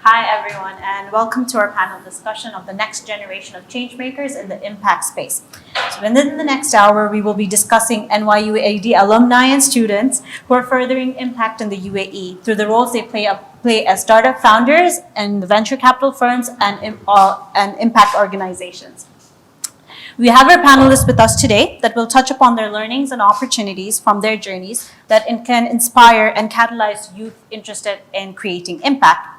Hi everyone, and welcome to our panel discussion of the next generation of changemakers in the impact space. So within the next hour, we will be discussing NYUAD alumni and students who are furthering impact in the UAE through the roles they play as startup founders and venture capital firms and impact organizations. We have our panelists with us today that will touch upon their learnings and opportunities from their journeys that can inspire and catalyze youth interested in creating impact.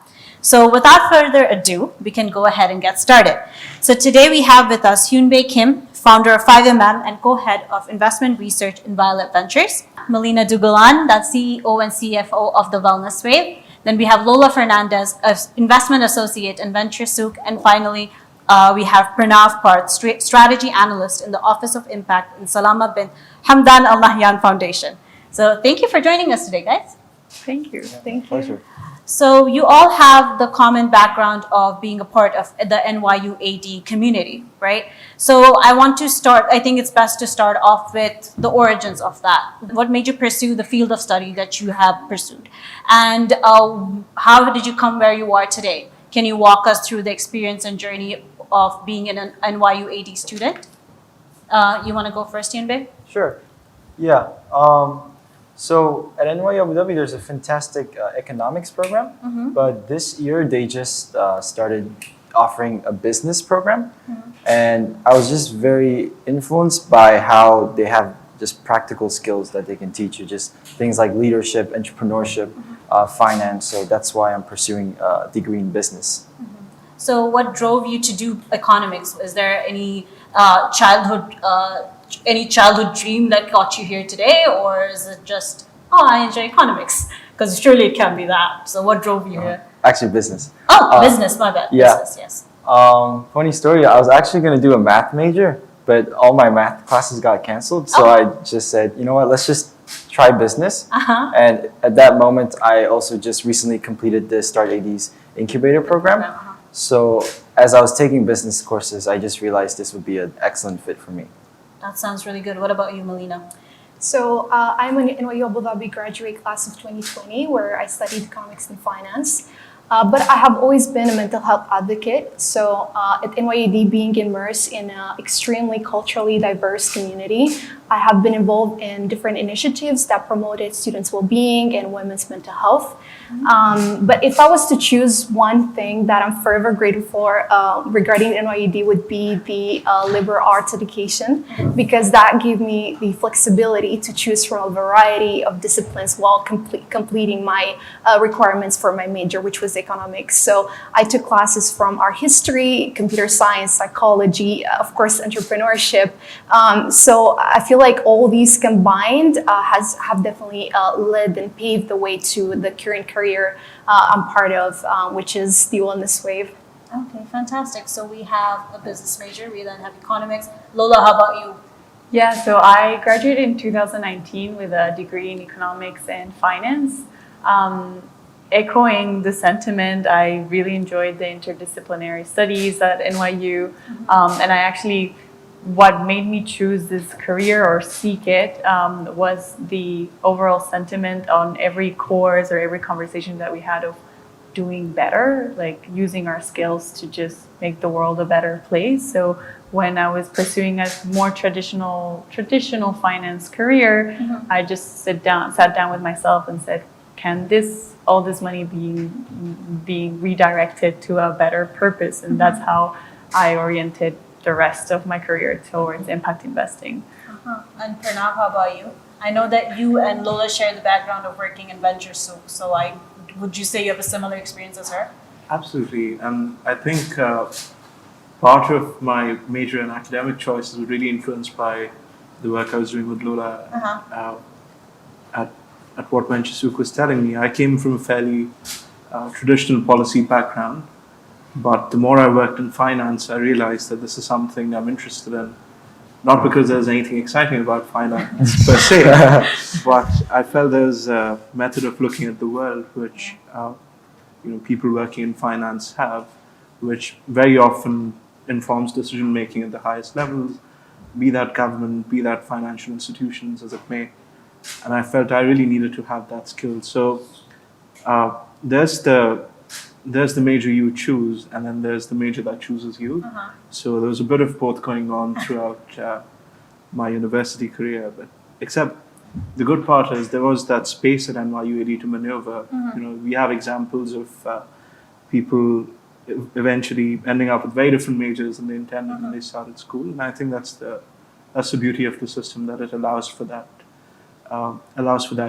So without further ado, we can go ahead and get started. So today we have with us Hyunbae Kim, founder of 5MM and co-head of investment research in Violet Ventures. Malina Dugulan, that's CEO and CFO of the Wellness Wave. Then we have Lola Fernandez, investment associate in VentureSouq. And finally, we have Pranaav, Parth, strategy analyst in the Office of Impact in Salama bin Hamdan Al Nahyan Foundation. So thank you for joining us today, guys. Thank you. Thank you. Pleasure. So you all have the common background of being a part of the NYUAD community, right? So I want to start, I think it's best to start off with the origins of that. What made you pursue the field of study that you have pursued? And how did you come where you are today? Can you walk us through the experience and journey of being an NYUAD student? You want to go first, Hyunbae? Sure. Yeah. So at NYU Abu Dhabi, there's a fantastic economics program, but this year they just started offering a business program, and I was just very influenced by how they have just practical skills that they can teach you, just things like leadership, entrepreneurship, finance. So that's why I'm pursuing a degree in business. So what drove you to do economics? Is there any childhood dream that got you here today, or is it just, oh, I enjoy economics? Because surely it can't be that. So what drove you here? Actually, business. Oh, business, my bad. Yeah. Business, yes. Funny story, I was actually going to do a math major, but all my math classes got canceled. So I just said, you know what, let's just try business. And at that moment, I also just recently completed the startAD's incubator program. So as I was taking business courses, I just realized this would be an excellent fit for me. That sounds really good. What about you, Malina? So I'm an NYU Abu Dhabi graduate class of 2020, where I studied economics and finance. But I have always been a mental health advocate. So at NYUAD, being immersed in an extremely culturally diverse community, I have been involved in different initiatives that promoted students' well-being and women's mental health. But if I was to choose one thing that I'm forever grateful for regarding NYUAD would be the liberal arts education, because that gave me the flexibility to choose from a variety of disciplines while completing my requirements for my major, which was economics. So I took classes from art history, computer science, psychology, of course, entrepreneurship. So I feel like all these combined have definitely led and paved the way to the current career I'm part of, which is the Wellness Wave. Okay, fantastic. So we have a business major, we then have economics. Lola, how about you? Yeah, so I graduated in 2019 with a degree in economics and finance. Echoing the sentiment, I really enjoyed the interdisciplinary studies at NYU. And I actually, what made me choose this career or seek it was the overall sentiment on every course or every conversation that we had of doing better, like using our skills to just make the world a better place. So when I was pursuing a more traditional finance career, I just sat down with myself and said, can all this money being redirected to a better purpose? And that's how I oriented the rest of my career towards impact investing. And Pranaav, how about you? I know that you and Lola share the background of working in VentureSouq. So would you say you have a similar experience as her? Absolutely. And I think part of my major and academic choices were really influenced by the work I was doing with Lola at what VentureSouq was telling me. I came from a fairly traditional policy background, but the more I worked in finance, I realized that this is something I'm interested in. Not because there's anything exciting about finance per se, but I felt there's a method of looking at the world which people working in finance have, which very often informs decision making at the highest levels, be that government, be that financial institutions, as it may. And I felt I really needed to have that skill. So there's the there's the major you choose, and then there's the major that chooses you. So there was a bit of both going on throughout my university career. But except the good part is there was that space at NYUAD to maneuver. You know, we have examples of people eventually ending up with very different majors than they intended when they started school, and I think that's the beauty of the system, that it allows for that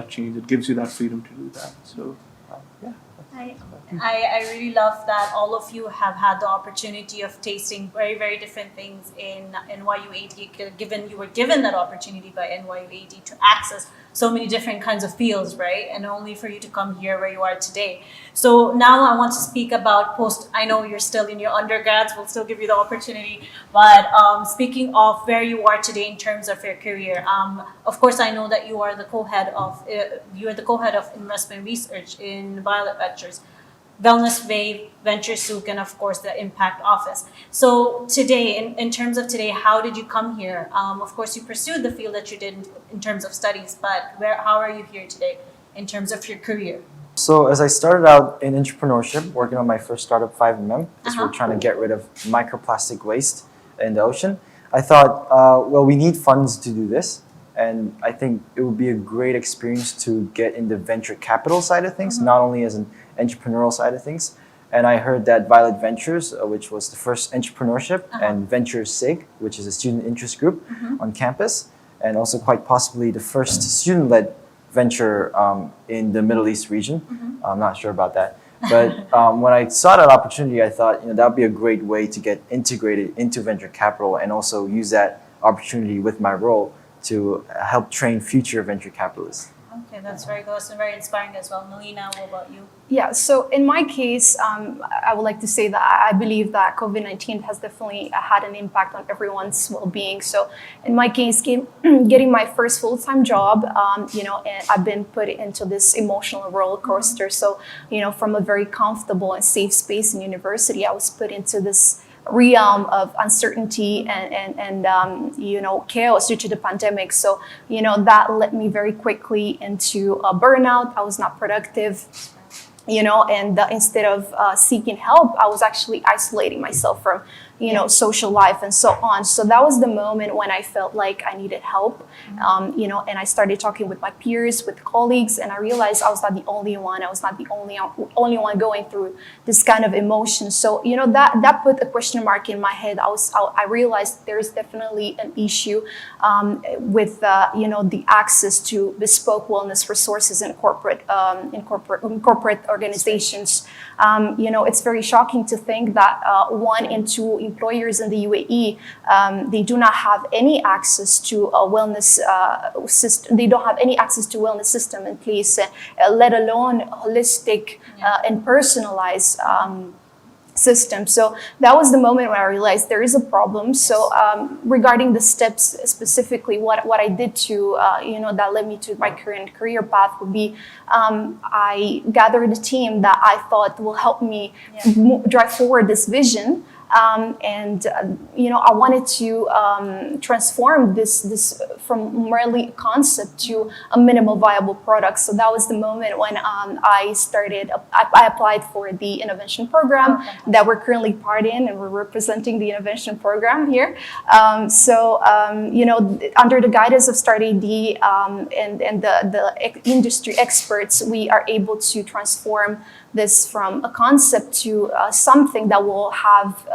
change. It gives you that freedom to do that. So yeah. I really love that all of you have had the opportunity of tasting very, very different things in NYUAD, given you were given that opportunity by NYUAD to access so many different kinds of fields, right? And only for you to come here where you are today. So now I want to speak about I know you're still in your undergrads, we'll still give you the opportunity, but speaking of where you are today in terms of your career, of course I know that you are the co-head of investment research in Violet Ventures, Wellness Wave, VentureSouq, and of course the Impact Office. So today, in terms of today, how did you come here? Of course, you pursued the field that you did in terms of studies, but how are you here today in terms of your career? So as I started out in entrepreneurship, working on my first startup 5mm, as we're trying to get rid of microplastic waste in the ocean, I thought, well, we need funds to do this. And I think it would be a great experience to get in the venture capital side of things, not only as an entrepreneurial side of things. And I heard that Violet Ventures, which was the first entrepreneurship, and VentureSouq, which is a student interest group on campus, and also quite possibly the first student-led venture in the Middle East region. I'm not sure about that. But when I saw that opportunity, I thought, that would be a great way to get integrated into venture capital and also use that opportunity with my role to help train future venture capitalists. Okay, that's very good and very inspiring as well. Malina, what about you? Yeah, so in my case, I would like to say that I believe that COVID-19 has definitely had an impact on everyone's well-being. So in my case, getting my first full-time job, and I've been put into this emotional roller coaster. So, from a very comfortable and safe space in university, I was put into this realm of uncertainty and chaos due to the pandemic. So, that led me very quickly into a burnout. I was not productive, and instead of seeking help, I was actually isolating myself from, social life and so on. So that was the moment when I felt like I needed help, and I started talking with my peers, with colleagues, and I realized I was not the only one. I was not the only one going through this kind of emotion. So, that put a question mark in my head. I realized there is definitely an issue with, the access to bespoke wellness resources in corporate organizations. It's very shocking to think that 1 in 2 employers in the UAE, they do not have any access to a wellness system. They don't have any access to wellness system in place, let alone holistic and personalized system. So that was the moment when I realized there is a problem. So regarding the steps specifically, what I did to, that led me to my current career path would be, I gathered a team that I thought will help me drive forward this vision. I wanted to transform this from merely a concept to a minimal viable product. So that was the moment when I applied for the intervention program that we're currently part in, and we're representing the intervention program here. Under the guidance of startAD and the industry experts, we are able to transform this from a concept to something that will have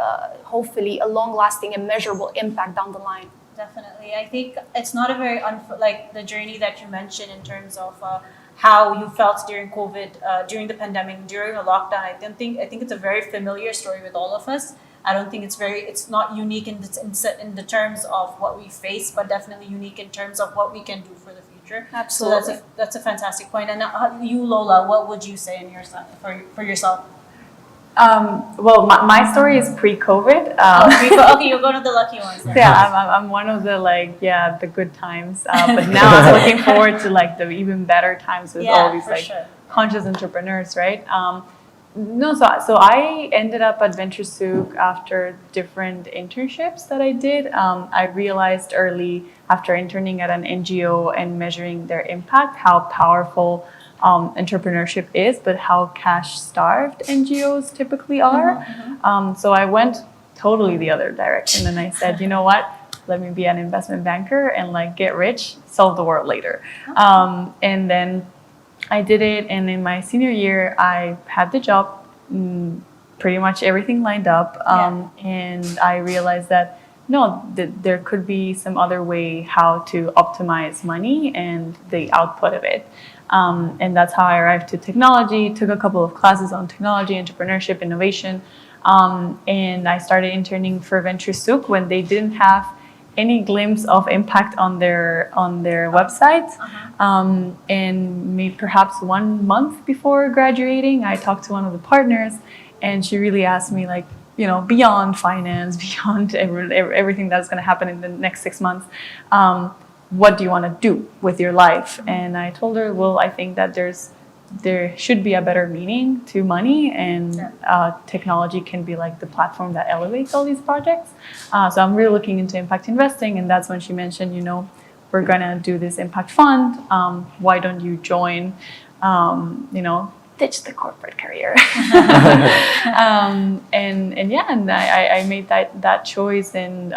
hopefully a long-lasting and measurable impact down the line. Definitely. I think it's not a very, the journey that you mentioned in terms of how you felt during COVID, during the pandemic, during a lockdown. I think it's a very familiar story with all of us. I don't think it's not unique in the terms of what we face, but definitely unique in terms of what we can do for the future. Absolutely. So that's a fantastic point. And you, Lola, what would you say for yourself? Well, my story is pre-COVID. Okay, you're one of the lucky ones. Then. Yeah, I'm one of the good times. But now I'm looking forward to the even better times with all these conscious entrepreneurs, right? So I ended up at VentureSouq after different internships that I did. I realized early after interning at an NGO and measuring their impact how powerful entrepreneurship is, but how cash-starved NGOs typically are. So I went totally the other direction, and I said, you know what? Let me be an investment banker and like get rich, solve the world later. And then I did it, and in my senior year, I had the job, pretty much everything lined up, and I realized that no, there could be some other way how to optimize money and the output of it. And that's how I arrived to technology, took a couple of classes on technology, entrepreneurship, innovation, and I started interning for VentureSouq when they didn't have any glimpse of impact on their website. And perhaps 1 month before graduating, I talked to one of the partners, and she really asked me, like, you know, beyond finance, beyond everything that's going to happen in the next 6 months, what do you want to do with your life? And I told her, well, I think that there should be a better meaning to money, and technology can be like the platform that elevates all these projects. So I'm really looking into impact investing, and that's when she mentioned, you know, we're gonna do this impact fund. Why don't you join? You know, ditch the corporate career. And I made that choice, and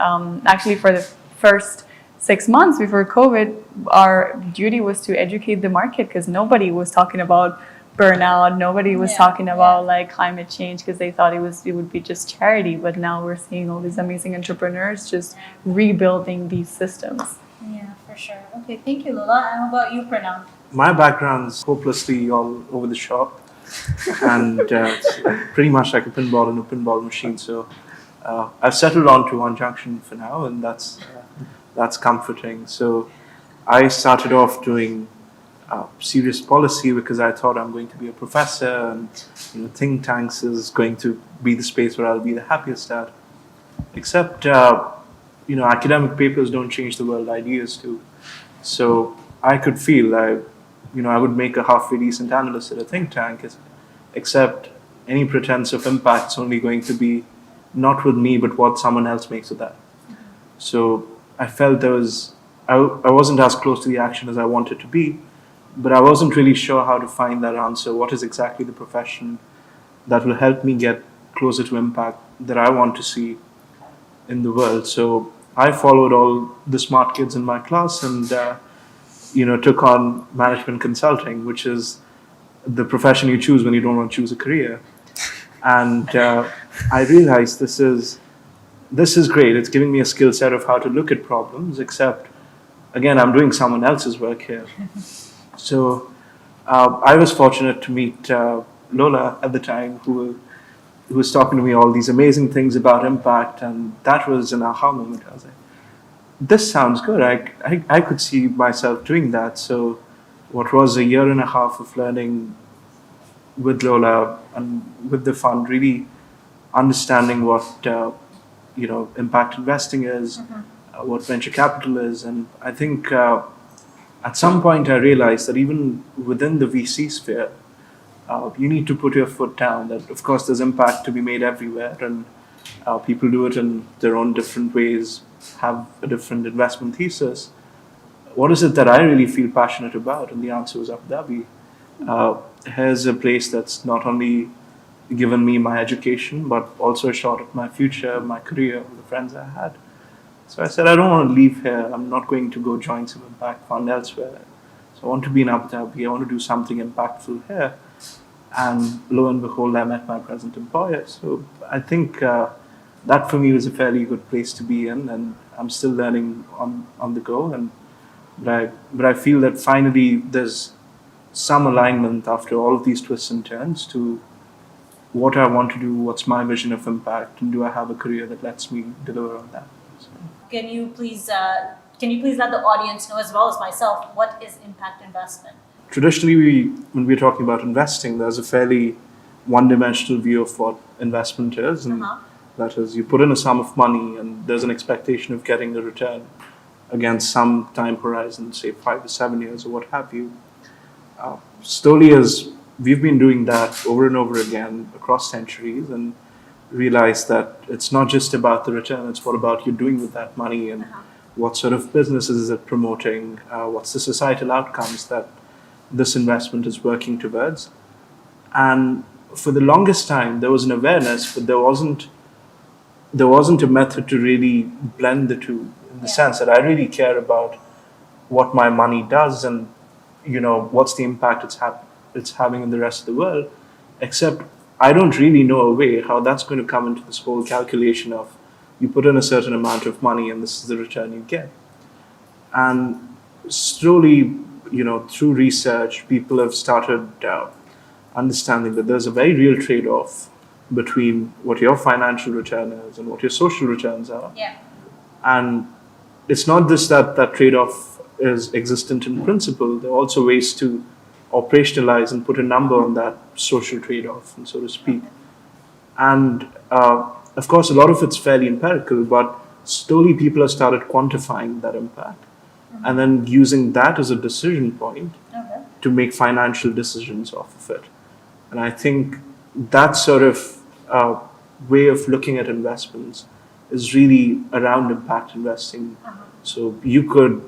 actually for the first 6 months before COVID, our duty was to educate the market, because nobody was talking about burnout. Nobody was talking about like climate change, because they thought it would be just charity. But now we're seeing all these amazing entrepreneurs just rebuilding these systems. Yeah, for sure. Okay, thank you, Lola. And how about you, Pranaav? My background's hopelessly all over the shop, and it's pretty much like a pinball in a pinball machine. So I've settled on to one junction for now, and that's comforting. So I started off doing serious policy because I thought I'm going to be a professor, and you know, think tanks is going to be the space where I'll be the happiest at. Except you know, academic papers don't change the world, ideas do. So I could feel I would make a halfway decent analyst at a think tank, except any pretense of impact's only going to be not with me, but what someone else makes of that. So I felt I wasn't as close to the action as I wanted to be, but I wasn't really sure how to find that answer. What is exactly the profession that will help me get closer to impact that I want to see in the world? So I followed all the smart kids in my class and took on management consulting, which is the profession you choose when you don't want to choose a career. And I realized this is great. It's giving me a skill set of how to look at problems, except, again, I'm doing someone else's work here. So I was fortunate to meet Lola at the time, who was talking to me all these amazing things about impact, and that was an aha moment. I was like, this sounds good. I could see myself doing that. So what was a year and a half of learning with Lola and with the fund, really understanding what impact investing is, what venture capital is. And I think at some point I realized that even within the VC sphere, you need to put your foot down, that of course there's impact to be made everywhere, and people do it in their own different ways, have a different investment thesis. What is it that I really feel passionate about? And the answer was Abu Dhabi. Here's a place that's not only given me my education, but also a shot at my future, my career, the friends I had. So I said, I don't want to leave here. I'm not going to go join some impact fund elsewhere. So I want to be in Abu Dhabi. I want to do something impactful here. And lo and behold, I met my present employer. So I think that for me was a fairly good place to be in, and I'm still learning on the go. But I feel that finally there's some alignment after all of these twists and turns to what I want to do, what's my vision of impact, and do I have a career that lets me deliver on that? So. Can you please let the audience know, as well as myself, what is impact investment? Traditionally, when we're talking about investing, there's a fairly one-dimensional view of what investment is, and that is, you put in a sum of money, and there's an expectation of getting a return against some time horizon, say 5 to 7 years or what have you. Slowly, as we've been doing that over and over again across centuries, and realized that it's not just about the return, it's what about you doing with that money, and what sort of businesses is it promoting, what's the societal outcomes that this investment is working towards. And for the longest time, there was an awareness, but there wasn't a method to really blend the two, in the sense that I really care about what my money does and what's the impact it's having in the rest of the world, except I don't really know a way how that's going to come into this whole calculation of you put in a certain amount of money and this is the return you get. And slowly, through research, people have started understanding that there's a very real trade-off between what your financial return is and what your social returns are. Yeah. And it's not just that trade-off is existent in principle. There are also ways to operationalize and put a number on that social trade-off, and so to speak. And of course, a lot of it's fairly empirical, but slowly people have started quantifying that impact and then using that as a decision point to make financial decisions off of it. And I think that sort of way of looking at investments is really around impact investing. So you could,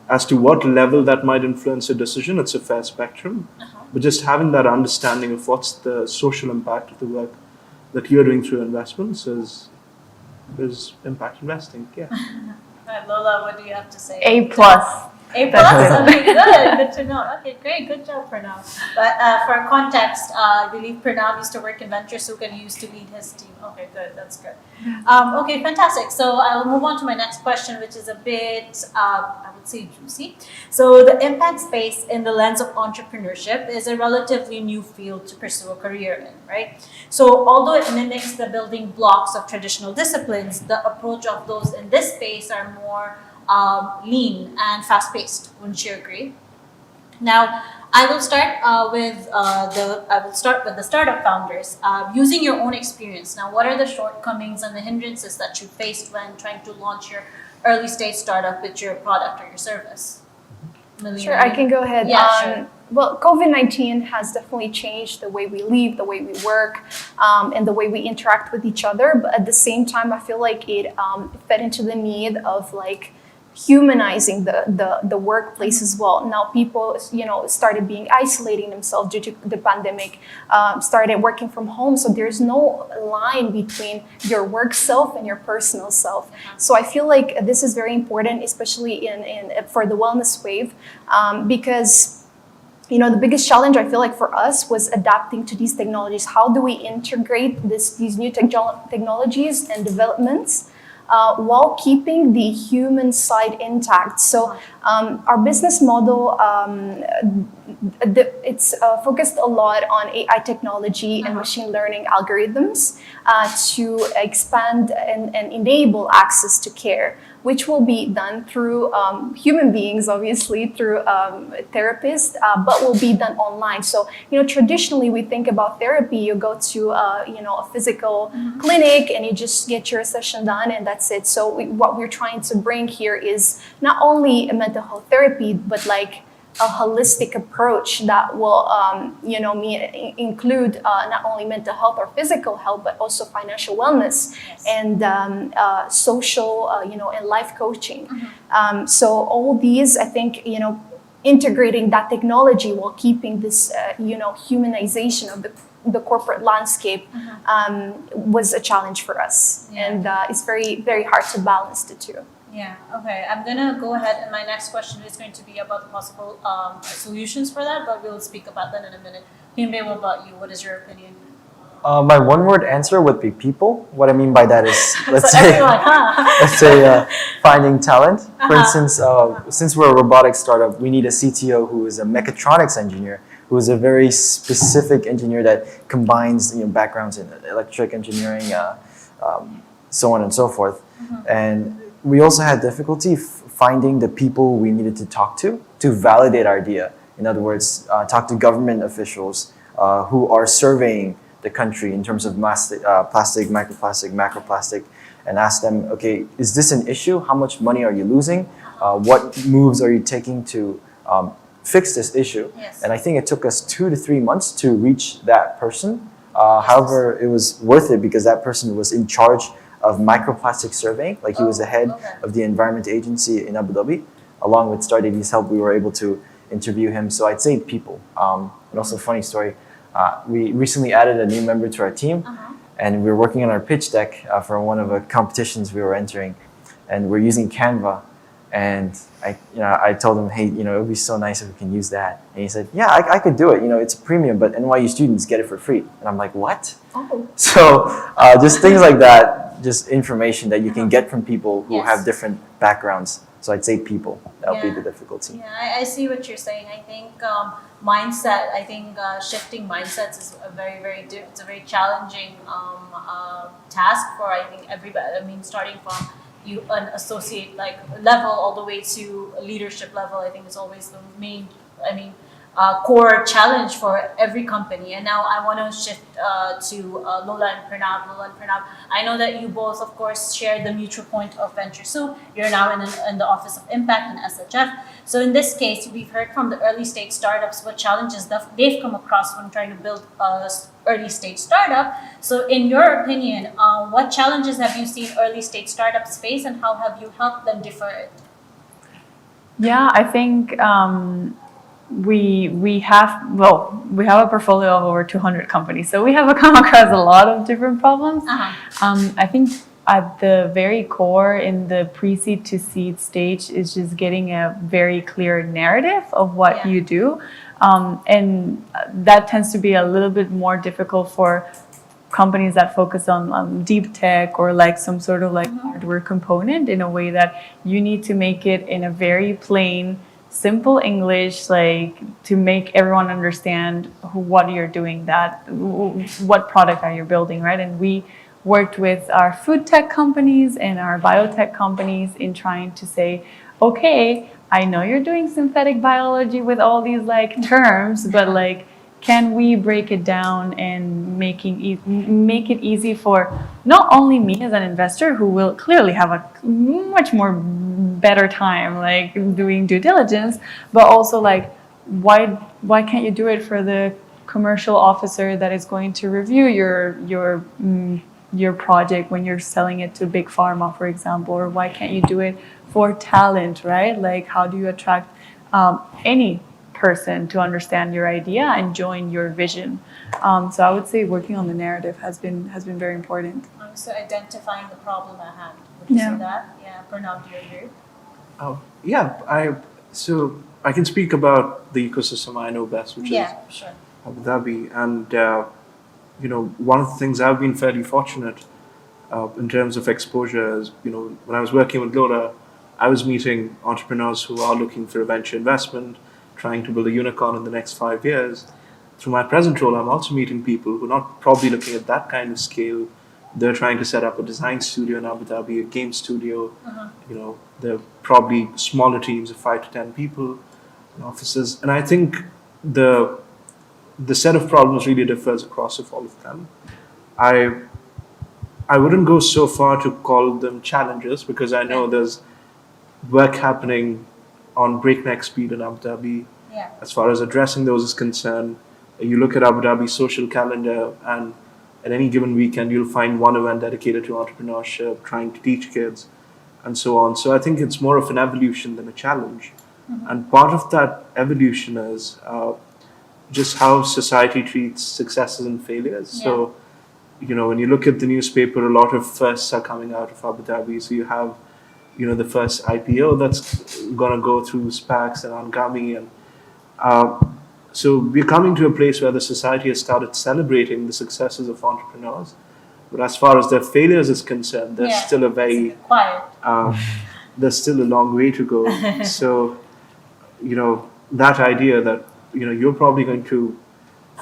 as to what level that might influence a decision, it's a fair spectrum. But just having that understanding of what's the social impact of the work that you're doing through investments is impact investing. Yeah. Lola, what do you have to say? A+. A+? Okay, good to know. Okay, great. Good job, Pranaav. But for context, I believe Pranaav used to work in VentureSouq and he used to lead his team. Okay, good. That's good. Okay, fantastic. So I'll move on to my next question, which is a bit, I would say, juicy. So the impact space in the lens of entrepreneurship is a relatively new field to pursue a career in, right? So although it mimics the building blocks of traditional disciplines, the approach of those in this space are more lean and fast-paced. Wouldn't you agree? Now, I will start with the startup founders. Using your own experience, now, what are the shortcomings and the hindrances that you faced when trying to launch your early-stage startup with your product or your service? Malina? Sure, I can go ahead. Yeah, sure. Well, COVID-19 has definitely changed the way we live, the way we work, and the way we interact with each other. But at the same time, I feel like it fed into the need of humanizing the workplace as well. Now people, started isolating themselves due to the pandemic, started working from home. So there's no line between your work self and your personal self. So I feel like this is very important, especially for the wellness wave, because the biggest challenge I feel like for us was adapting to these technologies. How do we integrate these new technologies and developments while keeping the human side intact? So our business model, it's focused a lot on AI technology and machine learning algorithms to expand and enable access to care, which will be done through human beings, obviously, through therapists, but will be done online. So, traditionally we think about therapy, you go to, a physical clinic and you just get your session done and that's it. So what we're trying to bring here is not only a mental health therapy, but a holistic approach that will, include not only mental health or physical health, but also financial wellness and social, and life coaching. So all these, I think, integrating that technology while keeping this, humanization of the corporate landscape was a challenge for us. And it's very, very hard to balance the two. Yeah, okay. I'm going to go ahead, and my next question is going to be about the possible solutions for that, but we'll speak about that in a minute. Hyunbae, what about you? What is your opinion? My one-word answer would be people. What I mean by that is, let's So say, everyone, huh? let's say finding talent. For instance, since we're a robotics startup, we need a CTO who is a mechatronics engineer, who is a very specific engineer that combines backgrounds in electric engineering, so on and so forth. And we also had difficulty finding the people we needed to talk to validate our idea. In other words, talk to government officials who are surveying the country in terms of plastic, microplastic, macroplastic, and ask them, okay, is this an issue? How much money are you losing? What moves are you taking to fix this issue? Yes. And I think it took us 2 to 3 months to reach that person. However, it was worth it because that person was in charge of microplastic surveying. He was the head of the Environment Agency in Abu Dhabi. Along with startAD's help, we were able to interview him. So I'd say people. And also, funny story, we recently added a new member to our team, and we were working on our pitch deck for one of the competitions we were entering, and we're using Canva. And I told him, hey, it would be so nice if we can use that. And he said, yeah, I could do it. It's a premium, but NYU students get it for free. And I'm like, what? Oh. So just things like that, just information that you can get from people who have different backgrounds. So I'd say people. That would be the difficulty. Yeah, I see what you're saying. I think mindset. I think shifting mindsets is a it's a very challenging task for I think everybody. I mean, starting from an associate level all the way to a leadership level. I think is always the main. Core challenge for every company. And now I want to shift to Lola and Pranaav. I know that you both, of course, share the mutual point of VentureSouq. You're now in the Office of Impact and SHF. So in this case, we've heard from the early stage startups what challenges they've come across when trying to build a early stage startup. So in your opinion, what challenges have you seen early stage startups face, and how have you helped them defer it? Yeah, I think we have a portfolio of over 200 companies, so we have come across a lot of different problems. I think at the very core, in the pre-seed to seed stage, is just getting a very clear narrative of what you do, and that tends to be a little bit more difficult for companies that focus on deep tech or some sort of hardware component, in a way that you need to make it in a very plain, simple English, to make everyone understand what you're doing, what product are you building, right? And we worked with our food tech companies and our biotech companies in trying to say, okay, I know you're doing synthetic biology with all these terms, but can we break it down and make it easy for not only me as an investor, who will clearly have a much more better time doing due diligence, but also why can't you do it for the commercial officer that is going to review your project when you're selling it to big pharma, for example, or why can't you do it for talent, right? How do you attract any person to understand your idea and join your vision? So I would say working on the narrative has been very important. So identifying the problem at hand. Would you say that? Yeah, Pranaav, do you agree? So I can speak about the ecosystem I know best, which is Abu Dhabi, and one of the things I've been fairly fortunate in terms of exposure is, when I was working with Lola, I was meeting entrepreneurs who are looking for a venture investment, trying to build a unicorn in the next 5 years. Through my present role, I'm also meeting people who are not probably looking at that kind of scale. They're trying to set up a design studio in Abu Dhabi, a game studio. They're probably smaller teams of 5 to 10 people in offices. And I think the set of problems really differs across all of them. I wouldn't go so far to call them challenges, because I know there's work happening on breakneck speed in Abu Dhabi. As far as addressing those is concerned, you look at Abu Dhabi's social calendar, and at any given weekend, you'll find one event dedicated to entrepreneurship, trying to teach kids, and so on. So I think it's more of an evolution than a challenge. And part of that evolution is just how society treats successes and failures. So, when you look at the newspaper, a lot of firsts are coming out of Abu Dhabi. So you have, the first IPO that's going to go through SPACs and Angami. And so we're coming to a place where the society has started celebrating the successes of entrepreneurs. But as far as their failures is concerned, there's still a very quiet. There's still a long way to go. So, that idea that, you're probably going to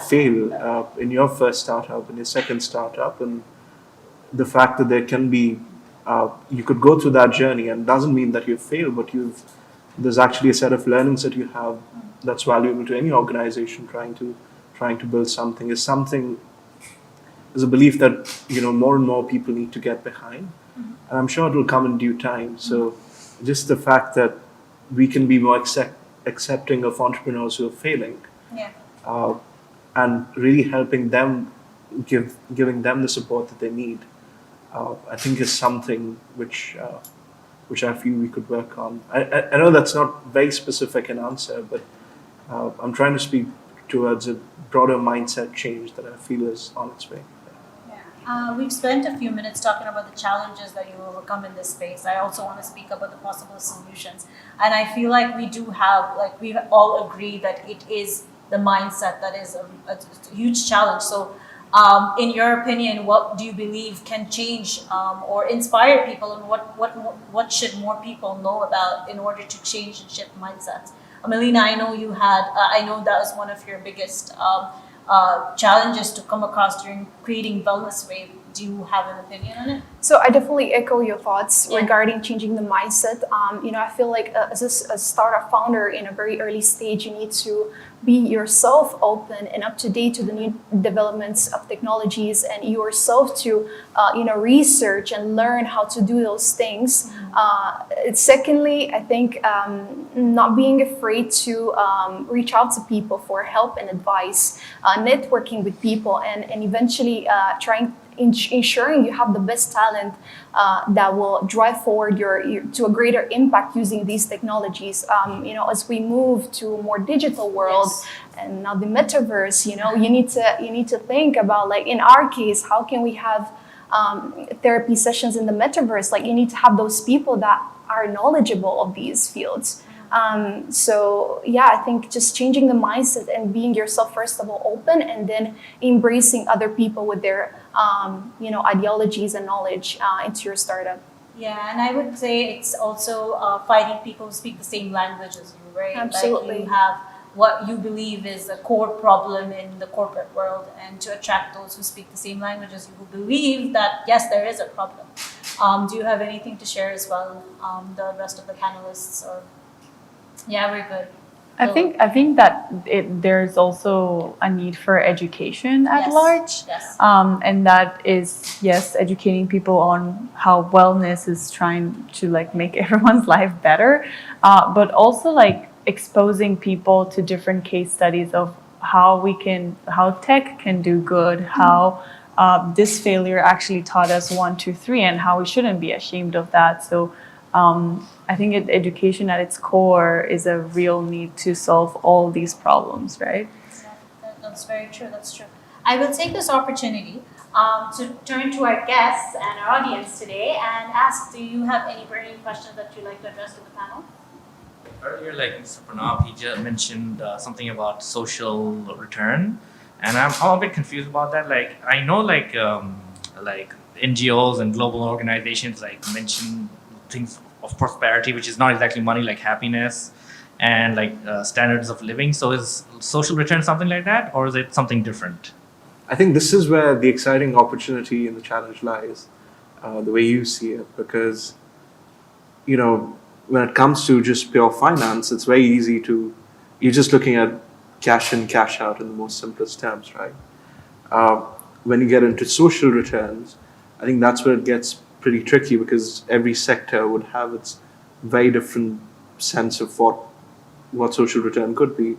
fail in your first startup, in your second startup, and the fact that there can be, you could go through that journey, and doesn't mean that you've failed, but there's actually a set of learnings that you have that's valuable to any organization trying to build something, is a belief that, more and more people need to get behind. And I'm sure it will come in due time. So just the fact that we can be more accepting of entrepreneurs who are failing, and really helping them, giving them the support that they need, I think is something which I feel we could work on. I know that's not very specific an answer, but I'm trying to speak towards a broader mindset change that I feel is on its way. We've spent a few minutes talking about the challenges that you overcome in this space. I also want to speak about the possible solutions. And I feel like we do have, like we all agree that it is the mindset that is a huge challenge. So in your opinion, what do you believe can change or inspire people, and what should more people know about in order to change and shift mindsets? Malina, I know you had, I know that was one of your biggest challenges to come across during creating Wellness Wave. Do you have an opinion on it? So I definitely echo your thoughts regarding changing the mindset. I feel like as a startup founder in a very early stage, you need to be yourself open and up to date to the new developments of technologies, and yourself to research and learn how to do those things. Secondly, I think not being afraid to reach out to people for help and advice, networking with people, and eventually ensuring you have the best talent that will drive forward your to a greater impact using these technologies. As we move to a more digital world, and now the metaverse, you need to think about, like in our case, how can we have therapy sessions in the metaverse? Like you need to have those people that are knowledgeable of these fields. I think just changing the mindset and being yourself, first of all, open, and then embracing other people with their, ideologies and knowledge into your startup. Yeah, and I would say it's also finding people who speak the same language as you, right? Absolutely. Like you have what you believe is a core problem in the corporate world, and to attract those who speak the same language as you, who believe that, yes, there is a problem. Do you have anything to share as well, the rest of the panelists? Or yeah, we're good. I think that there's also a need for education at large, and that is educating people on how wellness is trying to like make everyone's life better, but also like exposing people to different case studies of how tech can do good, how this failure actually taught us 1, 2, 3, and how we shouldn't be ashamed of that. So. I think education at its core is a real need to solve all these problems, right? That's very true. That's true. I will take this opportunity to turn to our guests and our audience today and ask, do you have any burning questions that you'd like to address to the panel? Earlier, like Mr. Pranaav, he just mentioned something about social return, and I'm a bit confused about that. Like, I know like NGOs and global organizations like mention things of prosperity, which is not exactly money, like happiness and like standards of living. So is social return something like that, or is it something different? I think this is where the exciting opportunity and the challenge lies, the way you see it, because, when it comes to just pure finance, it's very easy you're just looking at cash in, cash out in the most simplest terms, right? When you get into social returns, I think that's where it gets pretty tricky, because every sector would have its very different sense of what social return could be.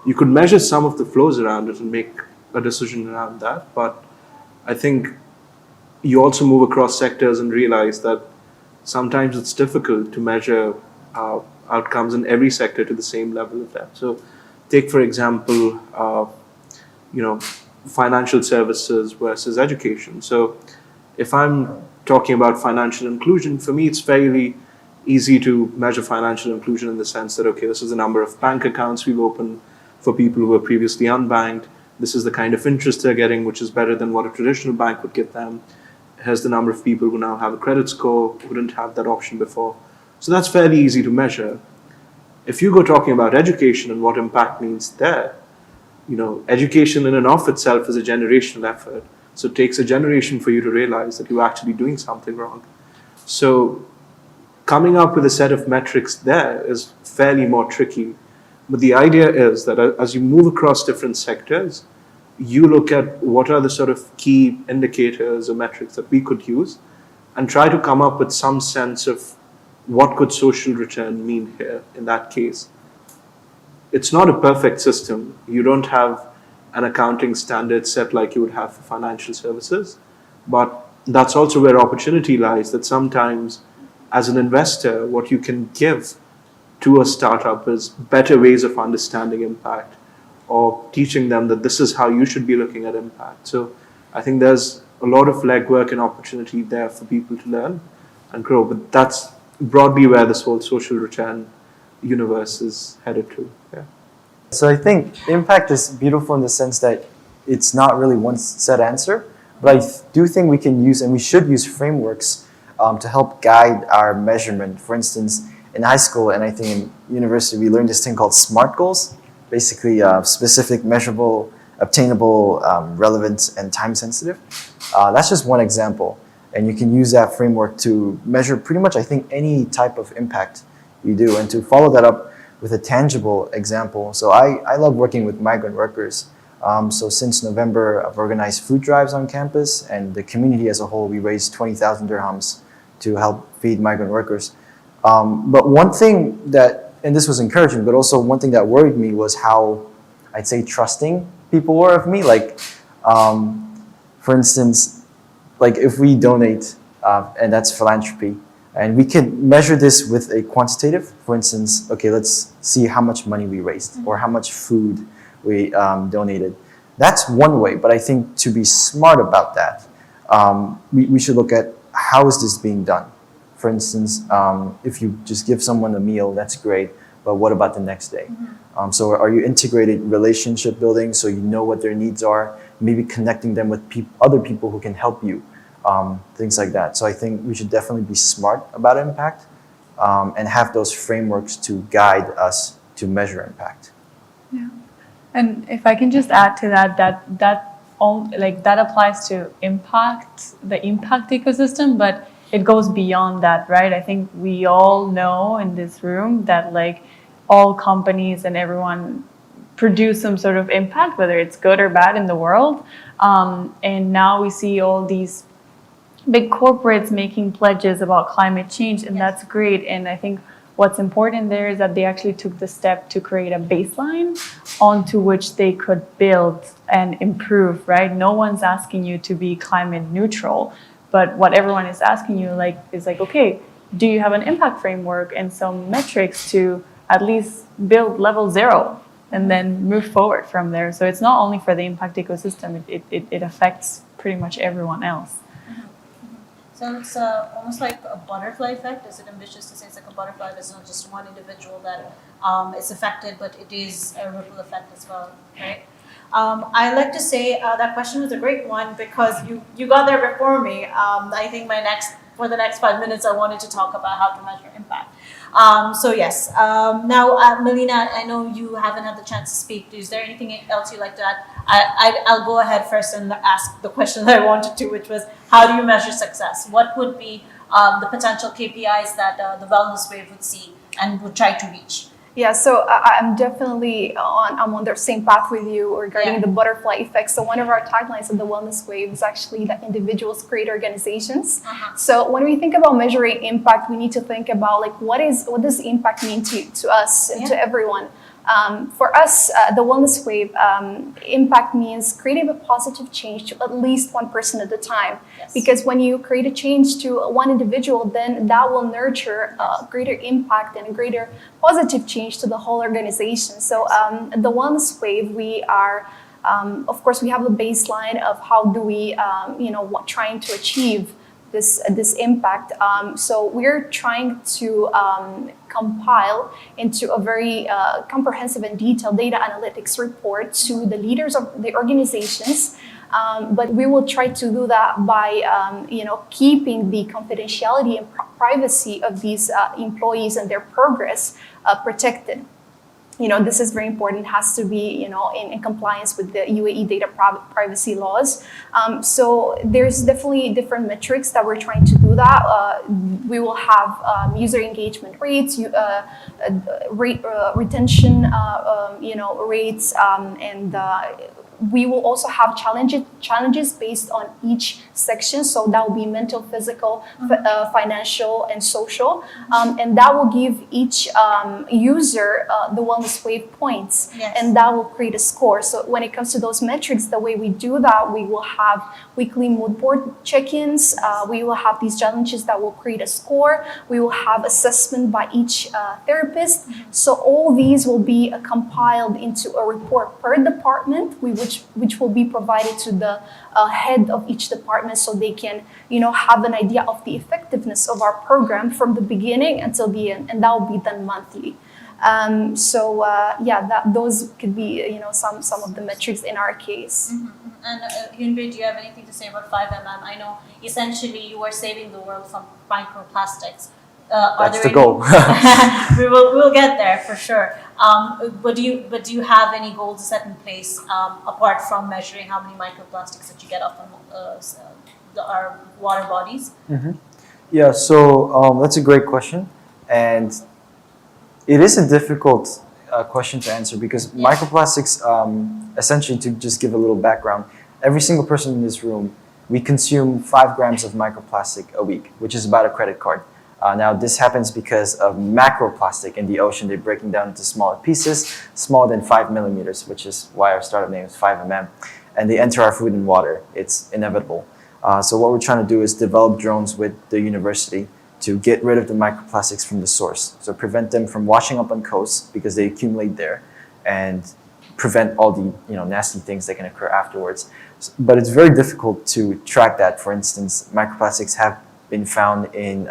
You could measure some of the flows around it and make a decision around that, but I think you also move across sectors and realize that sometimes it's difficult to measure outcomes in every sector to the same level of depth. So take, for example, financial services versus education. So if I'm talking about financial inclusion, for me, it's fairly easy to measure financial inclusion in the sense that, okay, this is the number of bank accounts we've opened for people who were previously unbanked. This is the kind of interest they're getting, which is better than what a traditional bank would give them. Here's the number of people who now have a credit score who didn't have that option before. So that's fairly easy to measure. If you go talking about education and what impact means there, education in and of itself is a generational effort. So it takes a generation for you to realize that you're actually doing something wrong. So coming up with a set of metrics there is fairly more tricky. But the idea is that as you move across different sectors, you look at what are the sort of key indicators or metrics that we could use and try to come up with some sense of what could social return mean here in that case. It's not a perfect system. You don't have an accounting standard set like you would have for financial services. But that's also where opportunity lies, that sometimes as an investor, what you can give to a startup is better ways of understanding impact, or teaching them that this is how you should be looking at impact. So I think there's a lot of legwork and opportunity there for people to learn and grow. But that's broadly where this whole social return universe is headed to. Yeah. So I think impact is beautiful in the sense that it's not really one set answer, but I do think we can use and we should use frameworks to help guide our measurement. For instance, in high school and I think in university, we learned this thing called SMART goals, basically specific, measurable, obtainable, relevant, and time sensitive. That's just one example. And you can use that framework to measure pretty much, I think, any type of impact you do. And to follow that up with a tangible example. So I love working with migrant workers. So since November, I've organized food drives on campus, and the community as a whole, we raised 20,000 dirhams to help feed migrant workers. But one thing that, and this was encouraging, but also one thing that worried me was how, I'd say, trusting people were of me. Like, for instance, like if we donate, and that's philanthropy, and we can measure this with a quantitative. For instance, okay, let's see how much money we raised or how much food we donated. That's one way, but I think to be smart about that, we should look at how is this being done. For instance, if you just give someone a meal, that's great, but what about the next day? So are you integrated relationship building so you know what their needs are, maybe connecting them with other people who can help you, things like that. So I think we should definitely be smart about impact and have those frameworks to guide us to measure impact. Yeah. And if I can just add to that, that applies to the impact ecosystem, but it goes beyond that, right? I think we all know in this room that like all companies and everyone produce some sort of impact, whether it's good or bad in the world. And now we see all these big corporates making pledges about climate change, and that's great. And I think what's important there is that they actually took the step to create a baseline onto which they could build and improve, right? No one's asking you to be climate neutral, but what everyone is asking you is okay, do you have an impact framework and some metrics to at least build level 0 and then move forward from there? So it's not only for the impact ecosystem, it affects pretty much everyone else. So it's almost like a butterfly effect. Is it ambitious to say it's like a butterfly? There's not just one individual that is affected, but it is a ripple effect as well, right? I like to say that question was a great one because you got there before me. I think for the next 5 minutes, I wanted to talk about how to measure impact. So yes, now Malina, I know you haven't had the chance to speak. Is there anything else you'd like to add? I'll go ahead first and ask the question that I wanted to, which was, how do you measure success? What would be the potential KPIs that the wellness wave would see and would try to reach? Yeah, so I'm definitely on the same path with you regarding the butterfly effect. So one of our taglines of the Wellness Wave is actually that individuals create organizations. So when we think about measuring impact, we need to think about like what does impact mean to us and to everyone. For us, the Wellness Wave, impact means creating a positive change to at least one person at a time. Yes. Because when you create a change to one individual, then that will nurture a greater impact and a greater positive change to the whole organization. So the Wellness Wave, we are, of course, we have a baseline of how do we, trying to achieve this impact. So we're trying to compile into a very comprehensive and detailed data analytics report to the leaders of the organizations. But we will try to do that by keeping the confidentiality and privacy of these employees and their progress protected. This is very important. It has to be, in compliance with the UAE data privacy laws. So there's definitely different metrics that we're trying to do that. We will have user engagement rates, retention, rates, and we will also have challenges based on each section. So that will be mental, physical, financial, and social. And that will give each user the wellness wave points. Yes. And that will create a score. So when it comes to those metrics, the way we do that, we will have weekly mood board check-ins. We will have these challenges that will create a score. We will have assessment by each therapist. So all these will be compiled into a report per department, which will be provided to the head of each department, so they can, have an idea of the effectiveness of our program from the beginning until the end, and that will be done monthly. Those could be, some of the metrics in our case. And Hyunbae, do you have anything to say about 5mm? I know essentially you are saving the world from microplastics. That's the goal. We'll get there for sure. But do you have any goals set in place apart from measuring how many microplastics that you get off our water bodies? Yeah, so that's a great question, and it is a difficult question to answer because microplastics, essentially, to just give a little background, every single person in this room, we consume 5 grams of microplastic a week, which is about a credit card. Now, this happens because of macroplastic in the ocean. They're breaking down into smaller pieces, smaller than 5 millimeters, which is why our startup name is 5mm. And they enter our food and water. It's inevitable. So what we're trying to do is develop drones with the university to get rid of the microplastics from the source. So prevent them from washing up on coasts because they accumulate there, and prevent all the nasty things that can occur afterwards. But it's very difficult to track that. For instance, microplastics have been found in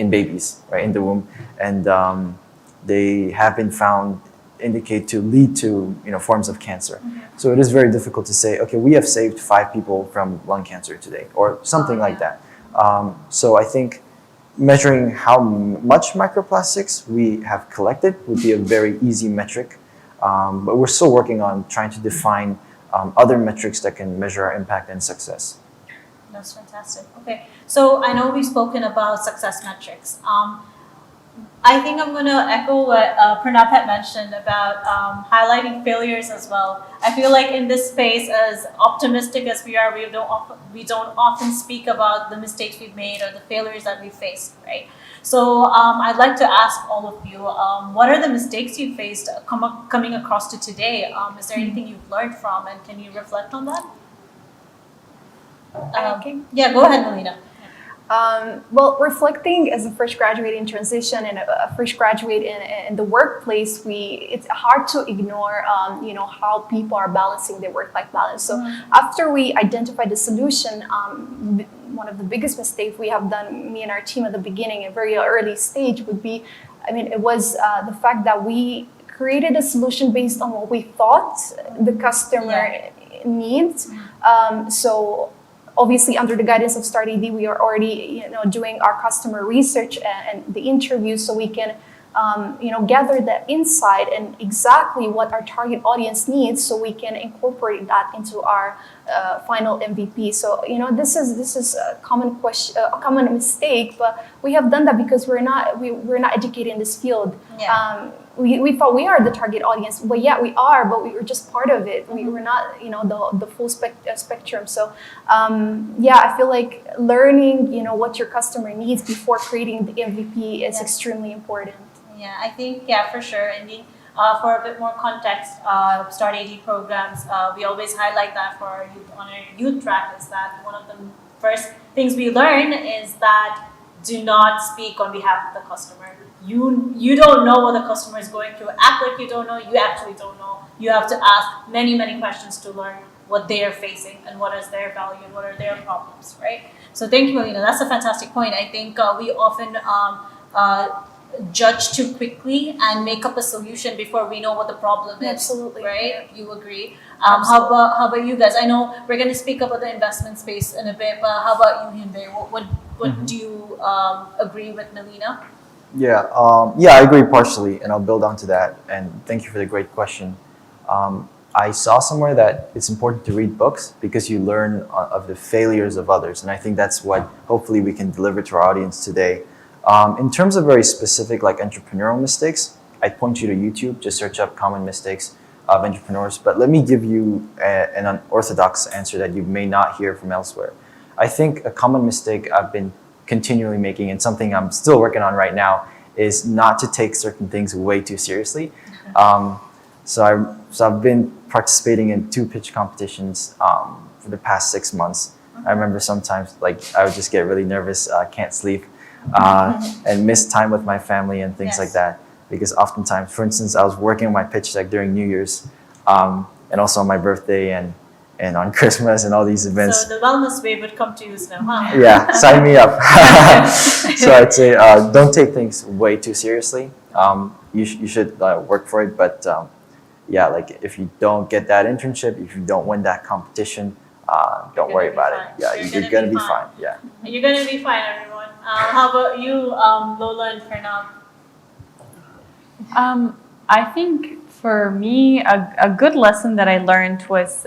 babies, right, in the womb, and they have been found to lead to forms of cancer. So it is very difficult to say, okay, we have saved 5 people from lung cancer today, or something like that. So I think measuring how much microplastics we have collected would be a very easy metric, but we're still working on trying to define other metrics that can measure our impact and success. That's fantastic. Okay, so I know we've spoken about success metrics. I think I'm going to echo what Pranaav had mentioned about highlighting failures as well. I feel like in this space, as optimistic as we are, we don't often speak about the mistakes we've made or the failures that we faced, right? So I'd like to ask all of you, what are the mistakes you faced coming across to today? Is there anything you've learned from, and can you reflect on that? Yeah, go ahead, Malina. Well, reflecting as a fresh graduate in transition and a fresh graduate in the workplace, it's hard to ignore, how people are balancing their work-life balance. So after we identified the solution, one of the biggest mistakes we have done, me and our team at the beginning, a very early stage, would be, it was the fact that we created a solution based on what we thought the customer needs. So obviously, under the guidance of startAD, we are already, doing our customer research and the interviews, so we can, gather the insight and exactly what our target audience needs, so we can incorporate that into our final MVP. So, this is a common mistake, but we have done that because we're not educated in this field. Yeah. We thought we are the target audience, but yeah, we are, but we were just part of it. We were not, the full spectrum. So, I feel like learning, what your customer needs before creating the MVP is extremely important. Yeah, I think, for sure. Indeed, for a bit more context, startAD programs, we always highlight that for our youth, on our youth track, is that one of the first things we learn is that do not speak on behalf of the customer. You don't know what the customer is going through. Act like you don't know. You actually don't know. You have to ask many, many questions to learn what they are facing and what is their value and what are their problems, right? So thank you, Malina. That's a fantastic point. I think we often judge too quickly and make up a solution before we know what the problem is. Absolutely. Right? You agree? How about you guys? I know we're going to speak about the investment space in a bit, but how about you, Hyunbae? What do you agree with Malina? Yeah, I agree partially, and I'll build onto that. And thank you for the great question. I saw somewhere that it's important to read books because you learn of the failures of others, and I think that's what hopefully we can deliver to our audience today. In terms of very specific, like entrepreneurial mistakes, I'd point you to YouTube. Just search up common mistakes. entrepreneurs, but let me give you an unorthodox answer that you may not hear from elsewhere. I think a common mistake I've been continually making, and something I'm still working on right now, is not to take certain things way too seriously. So I've been participating in 2 pitch competitions for the past 6 months. I remember sometimes like I would just get really nervous, can't sleep, and miss time with my family and things like that. Because oftentimes, for instance, I was working on my pitch deck during New Year's, and also on my birthday and on Christmas and all these events. So the wellness wave would come to use now, huh? Yeah, sign me up. So I'd say don't take things way too seriously. You should work for it, but yeah, like if you don't get that internship, if you don't win that competition, don't worry about it. Yeah, you're gonna be fine. Yeah. You're gonna be fine, everyone. How about you, Lola and Pranaav? I think for me, a good lesson that I learned was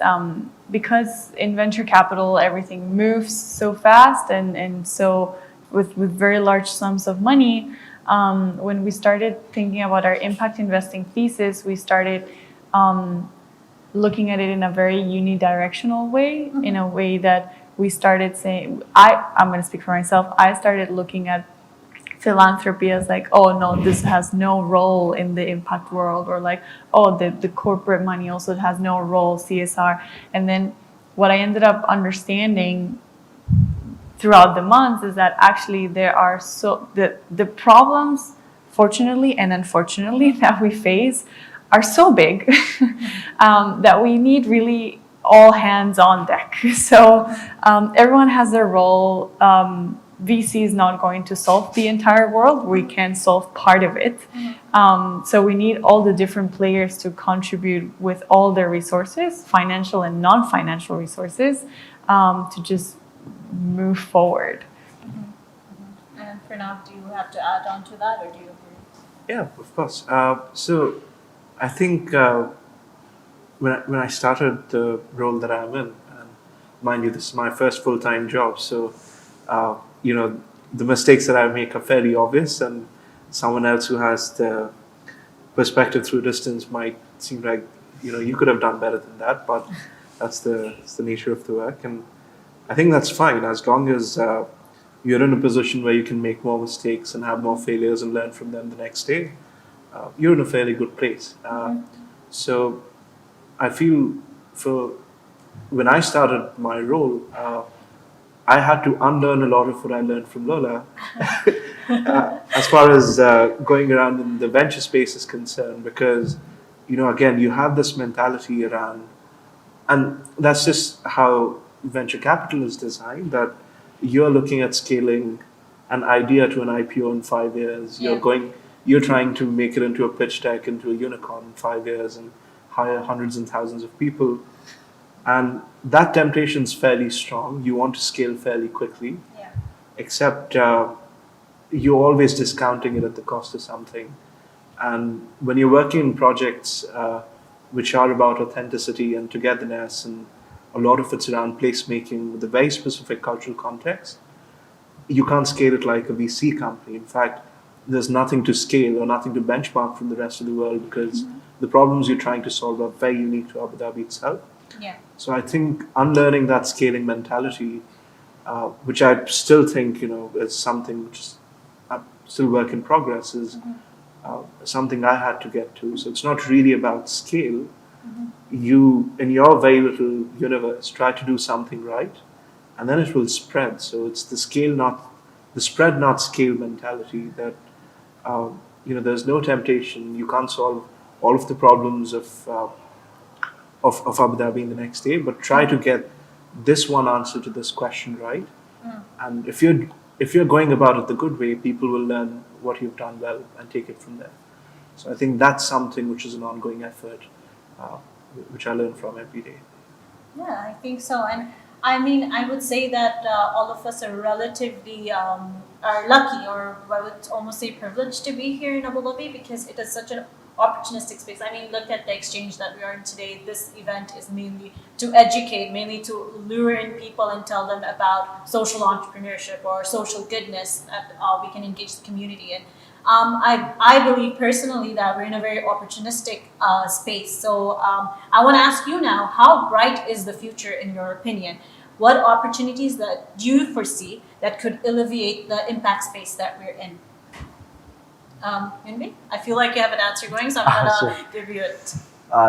because in venture capital, everything moves so fast and so with very large sums of money, when we started thinking about our impact investing thesis, we started looking at it in a very unidirectional way, in a way that we started saying, I'm going to speak for myself, I started looking at philanthropy as like, oh no, this has no role in the impact world, or like, oh, the corporate money also has no role, CSR. And then what I ended up understanding throughout the months is that actually there are the problems, fortunately and unfortunately, that we face are so big that we need really all hands on deck. So everyone has their role. VC is not going to solve the entire world. We can solve part of it. So we need all the different players to contribute with all their resources, financial and non-financial resources, to just move forward. And Pranaav, do you have to add on to that, or do you agree? Yeah, of course. So I think when I started the role that I'm in, and mind you, this is my first full-time job, so the mistakes that I make are fairly obvious, and someone else who has the perspective through distance might seem like you could have done better than that, but that's the nature of the work, and I think that's fine as long as you're in a position where you can make more mistakes and have more failures and learn from them the next day. You're in a fairly good place. So I feel when I started my role, I had to unlearn a lot of what I learned from Lola as far as going around in the venture space is concerned, because again, you have this mentality around, and that's just how venture capital is designed, that you're looking at scaling an idea to an IPO in 5 years. You're trying to make it into a pitch deck, into a unicorn in 5 years, and hire hundreds and thousands of people. And that temptation is fairly strong. You want to scale fairly quickly, except you're always discounting it at the cost of something. And when you're working in projects which are about authenticity and togetherness, and a lot of it's around placemaking with a very specific cultural context, you can't scale it like a VC company. In fact, there's nothing to scale or nothing to benchmark from the rest of the world, because the problems you're trying to solve are very unique to Abu Dhabi itself. Yeah. So I think unlearning that scaling mentality, which I still think is something which is still work in progress, is something I had to get to. So it's not really about scale. You, in your very little universe, try to do something right, and then it will spread. So it's the spread, not scale mentality. That there's no temptation. You can't solve all of the problems of Abu Dhabi in the next day, but try to get this one answer to this question right. And if you're going about it the good way, people will learn what you've done well and take it from there. So I think that's something which is an ongoing effort, which I learn from every day. Yeah, I think so. And I mean, I would say that all of us are relatively are lucky, or I would almost say privileged to be here in Abu Dhabi, because it is such an opportunistic space. I mean, look at the exchange that we are in today. This event is mainly to educate, mainly to lure in people and tell them about social entrepreneurship or social goodness, that we can engage the community in. I believe personally that we're in a very opportunistic space. So I want to ask you now, how bright is the future in your opinion? What opportunities that do you foresee that could alleviate the impact space that we're in? Hyunbae, I feel like you have an answer going, so I'm gonna give you it.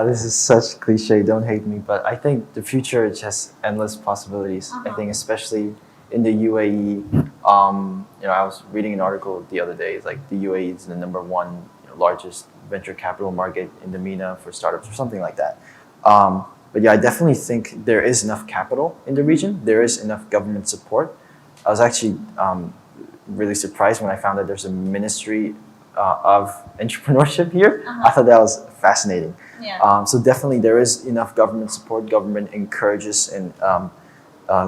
This is such cliche, don't hate me, but I think the future is just endless possibilities. I think especially in the UAE, I was reading an article the other day, it's like the UAE is the number one largest venture capital market in the MENA for startups or something like that. But yeah, I definitely think there is enough capital in the region. There is enough government support. I was actually really surprised when I found that there's a ministry of entrepreneurship here. I thought that was fascinating. Yeah. So definitely there is enough government support. Government encourages and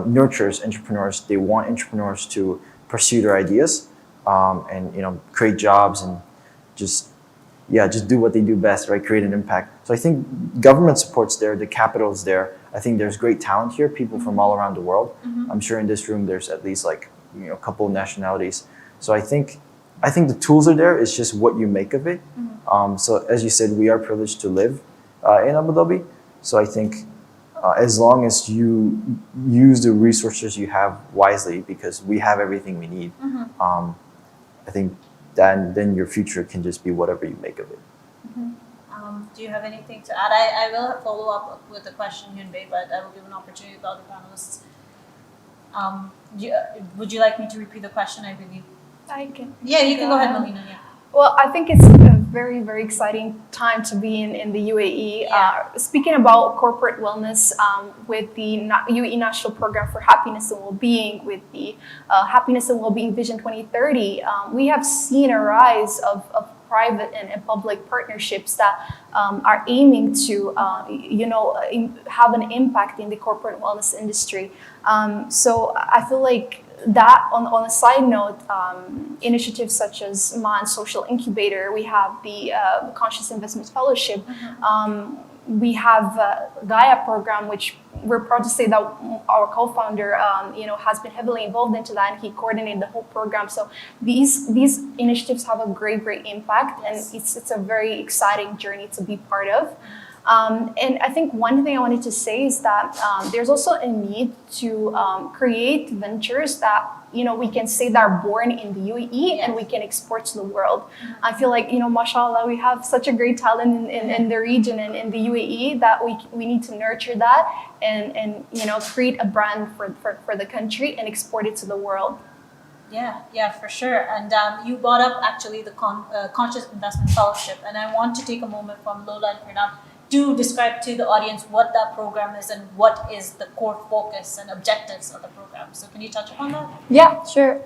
nurtures entrepreneurs. They want entrepreneurs to pursue their ideas and create jobs and just do what they do best, right? Create an impact. So I think government support's there, the capital's there. I think there's great talent here, people from all around the world. I'm sure in this room there's at least a couple of nationalities. So I think the tools are there. It's just what you make of it. So as you said, we are privileged to live in Abu Dhabi. So I think as long as you use the resources you have wisely, because we have everything we need, I think then your future can just be whatever you make of it. Do you have anything to add? I will follow up with a question, Hyunbae, but I will give an opportunity to the other panelists. Would you like me to repeat the question? I believe. I can. Yeah, you can go ahead, Malina. Yeah. Well, I think it's a very, very exciting time to be in the UAE. Yeah. Speaking about corporate wellness, with the UAE National Program for Happiness and Wellbeing, with the Happiness and Wellbeing Vision 2030, we have seen a rise of private and public partnerships that are aiming to, have an impact in the corporate wellness industry. So I feel like that on a side note, initiatives such as MAN Social Incubator, we have the Conscious Investment Fellowship, we have Gaia program, which we're proud to say that our co-founder, has been heavily involved into that, and he coordinated the whole program. So these initiatives have a great impact, and it's a very exciting journey to be part of. And I think one thing I wanted to say is that there's also a need to create ventures that we can say that are born in the UAE and we can export to the world. I feel like mashallah, we have such a great talent in the region and in the UAE that we need to nurture that and create a brand for the country and export it to the world. Yeah, for sure. And you brought up actually the Conscious Investment Fellowship, and I want to take a moment from Lola and Pranaav to describe to the audience what that program is and what is the core focus and objectives of the program. So can you touch upon that? Yeah, sure.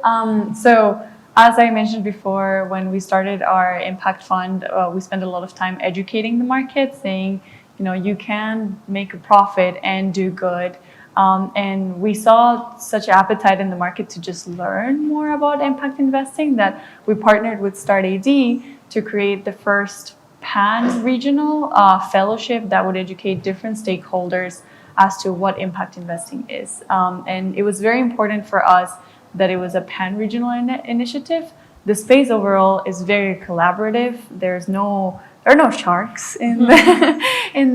So as I mentioned before, when we started our impact fund, we spent a lot of time educating the market, saying, you can make a profit and do good. And we saw such appetite in the market to just learn more about impact investing that we partnered with startAD to create the first pan-regional fellowship that would educate different stakeholders as to what impact investing is. And it was very important for us that it was a pan-regional initiative. The space overall is very collaborative. There are no sharks in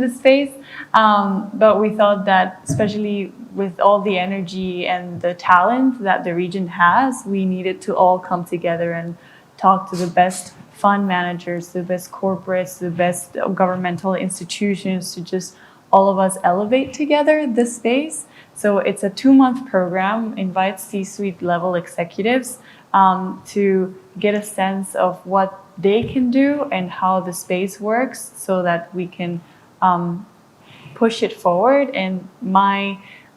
the space. But we thought that, especially with all the energy and the talent that the region has, we needed to all come together and talk to the best fund managers, the best corporates, the best governmental institutions, to just all of us elevate together this space. So it's a 2-month program, invites C-suite level executives to get a sense of what they can do and how the space works so that we can push it forward. And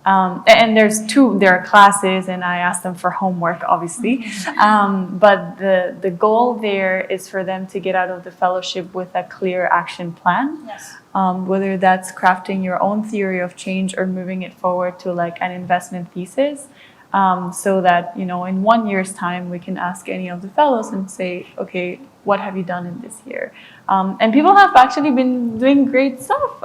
there are classes, and I asked them for homework, obviously. But the goal there is for them to get out of the fellowship with a clear action plan. Yes. Whether that's crafting your own theory of change or moving it forward to like an investment thesis. So that, in 1 year's time, we can ask any of the fellows and say, okay, what have you done in this year? And people have actually been doing great stuff.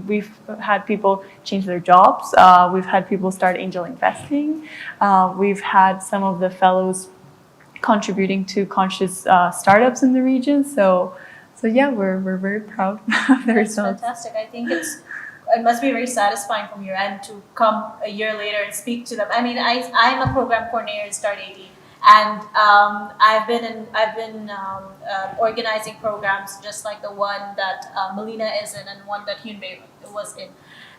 We've had people change their jobs. We've had people start angel investing. We've had some of the fellows contributing to conscious startups in the region. So yeah, we're very proud of the That's results. fantastic. I think it must be very satisfying from your end to come a year later and speak to them. I mean, I'm a program coordinator in startAD, and I've been organizing programs just like the one that Malina is in and one that Hyunbae was in.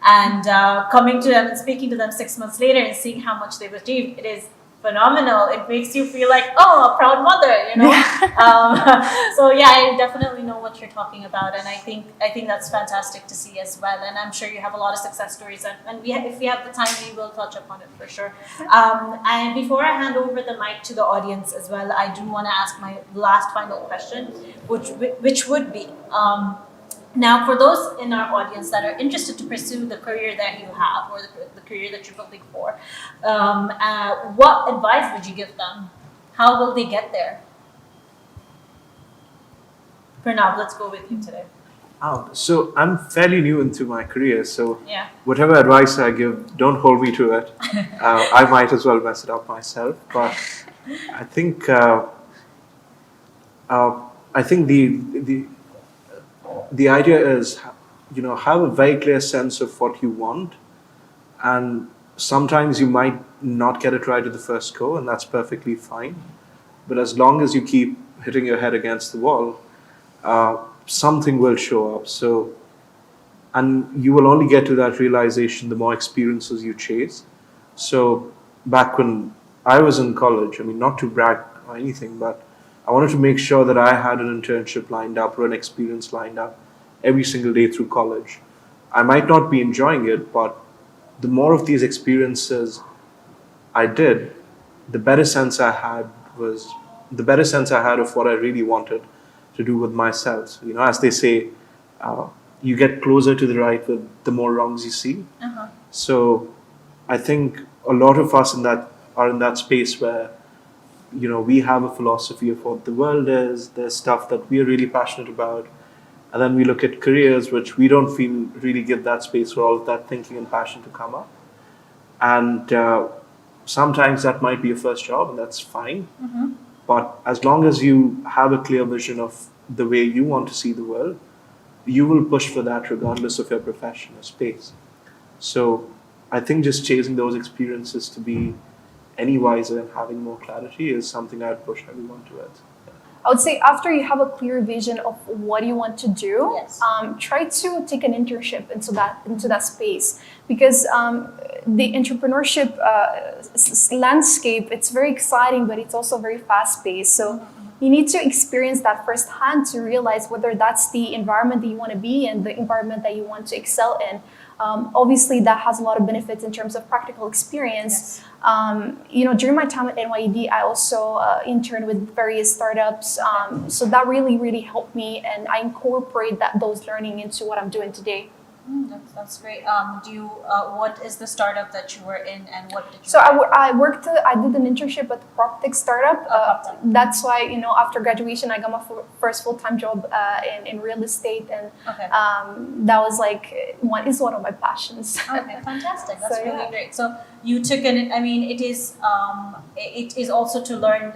And coming to them and speaking to them 6 months later and seeing how much they've achieved, it is phenomenal. It makes you feel like, oh, a proud mother, you know. So yeah, I definitely know what you're talking about, and I think that's fantastic to see as well. And I'm sure you have a lot of success stories, and if we have the time, we will touch upon it for sure. And before I hand over the mic to the audience as well, I do want to ask my last final question, which would be. Now, for those in our audience that are interested to pursue the career that you have or the career that you're building for, what advice would you give them? How will they get there? Pranaav, let's go with you today. So I'm fairly new into my career, so Yeah. whatever advice I give, don't hold me to it. I might as well mess it up myself. But I think the idea is, have a very clear sense of what you want, and sometimes you might not get it right at the first go, and that's perfectly fine. But as long as you keep hitting your head against the wall, something will show up. So, and you will only get to that realization the more experiences you chase. So back when I was in college, I mean, not to brag or anything, but I wanted to make sure that I had an internship lined up or an experience lined up every single day through college. I might not be enjoying it, but the more of these experiences I did, the better sense I had of what I really wanted to do with myself. So, as they say, you get closer to the right with the more wrongs you see. So I think a lot of us are in that space where we have a philosophy of what the world is, there's stuff that we're really passionate about, and then we look at careers which we don't feel really give that space for all of that thinking and passion to come up. And sometimes that might be your first job, and that's fine. But as long as you have a clear vision of the way you want to see the world, you will push for that regardless of your profession or space. So I think just chasing those experiences to be any wiser and having more clarity is something I'd push everyone towards. I would say after you have a clear vision of what you want to do, Yes. Try to take an internship into that space, because the entrepreneurship landscape, it's very exciting, but it's also very fast paced. So you need to experience that firsthand to realize whether that's the environment that you want to be and the environment that you want to excel in. Obviously, that has a lot of benefits in terms of practical experience. During my time at NYUAD, I also interned with various startups. So that really, really helped me, and I incorporate those learning into what I'm doing today. That's great. What is the startup that you were in, and what did you? So I did an internship at the prop tech startup. That's why, after graduation, I got my first full-time job in real estate, and that was one of my passions. Okay, fantastic. That's So, really yeah. great. So you took it is also to learn.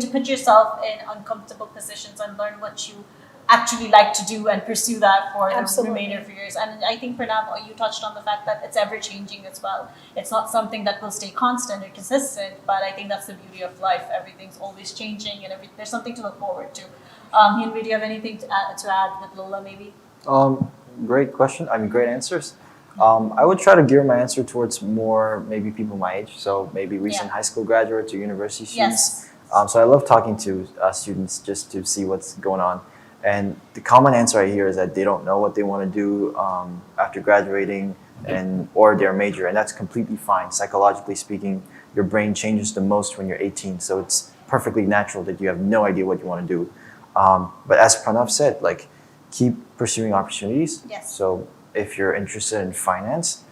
To put yourself in uncomfortable positions and learn what you actually like to do and pursue that for the remainder of your years. And I think, Pranaav, you touched on the fact that it's ever-changing as well. It's not something that will stay constant or consistent, but I think that's the beauty of life. Everything's always changing, and there's something to look forward to. Hyunbae, do you have anything to add with Lola, maybe? Great question. Great answers. I would try to gear my answer towards more maybe people my age, so maybe recent high school graduates or university students. Yes. So I love talking to students just to see what's going on. And the common answer I hear is that they don't know what they want to do after graduating or their major, and that's completely fine. Psychologically speaking, your brain changes the most when you're 18, so it's perfectly natural that you have no idea what you want to do. But as Pranaav said, keep pursuing opportunities. Yes. So if you're interested in finance,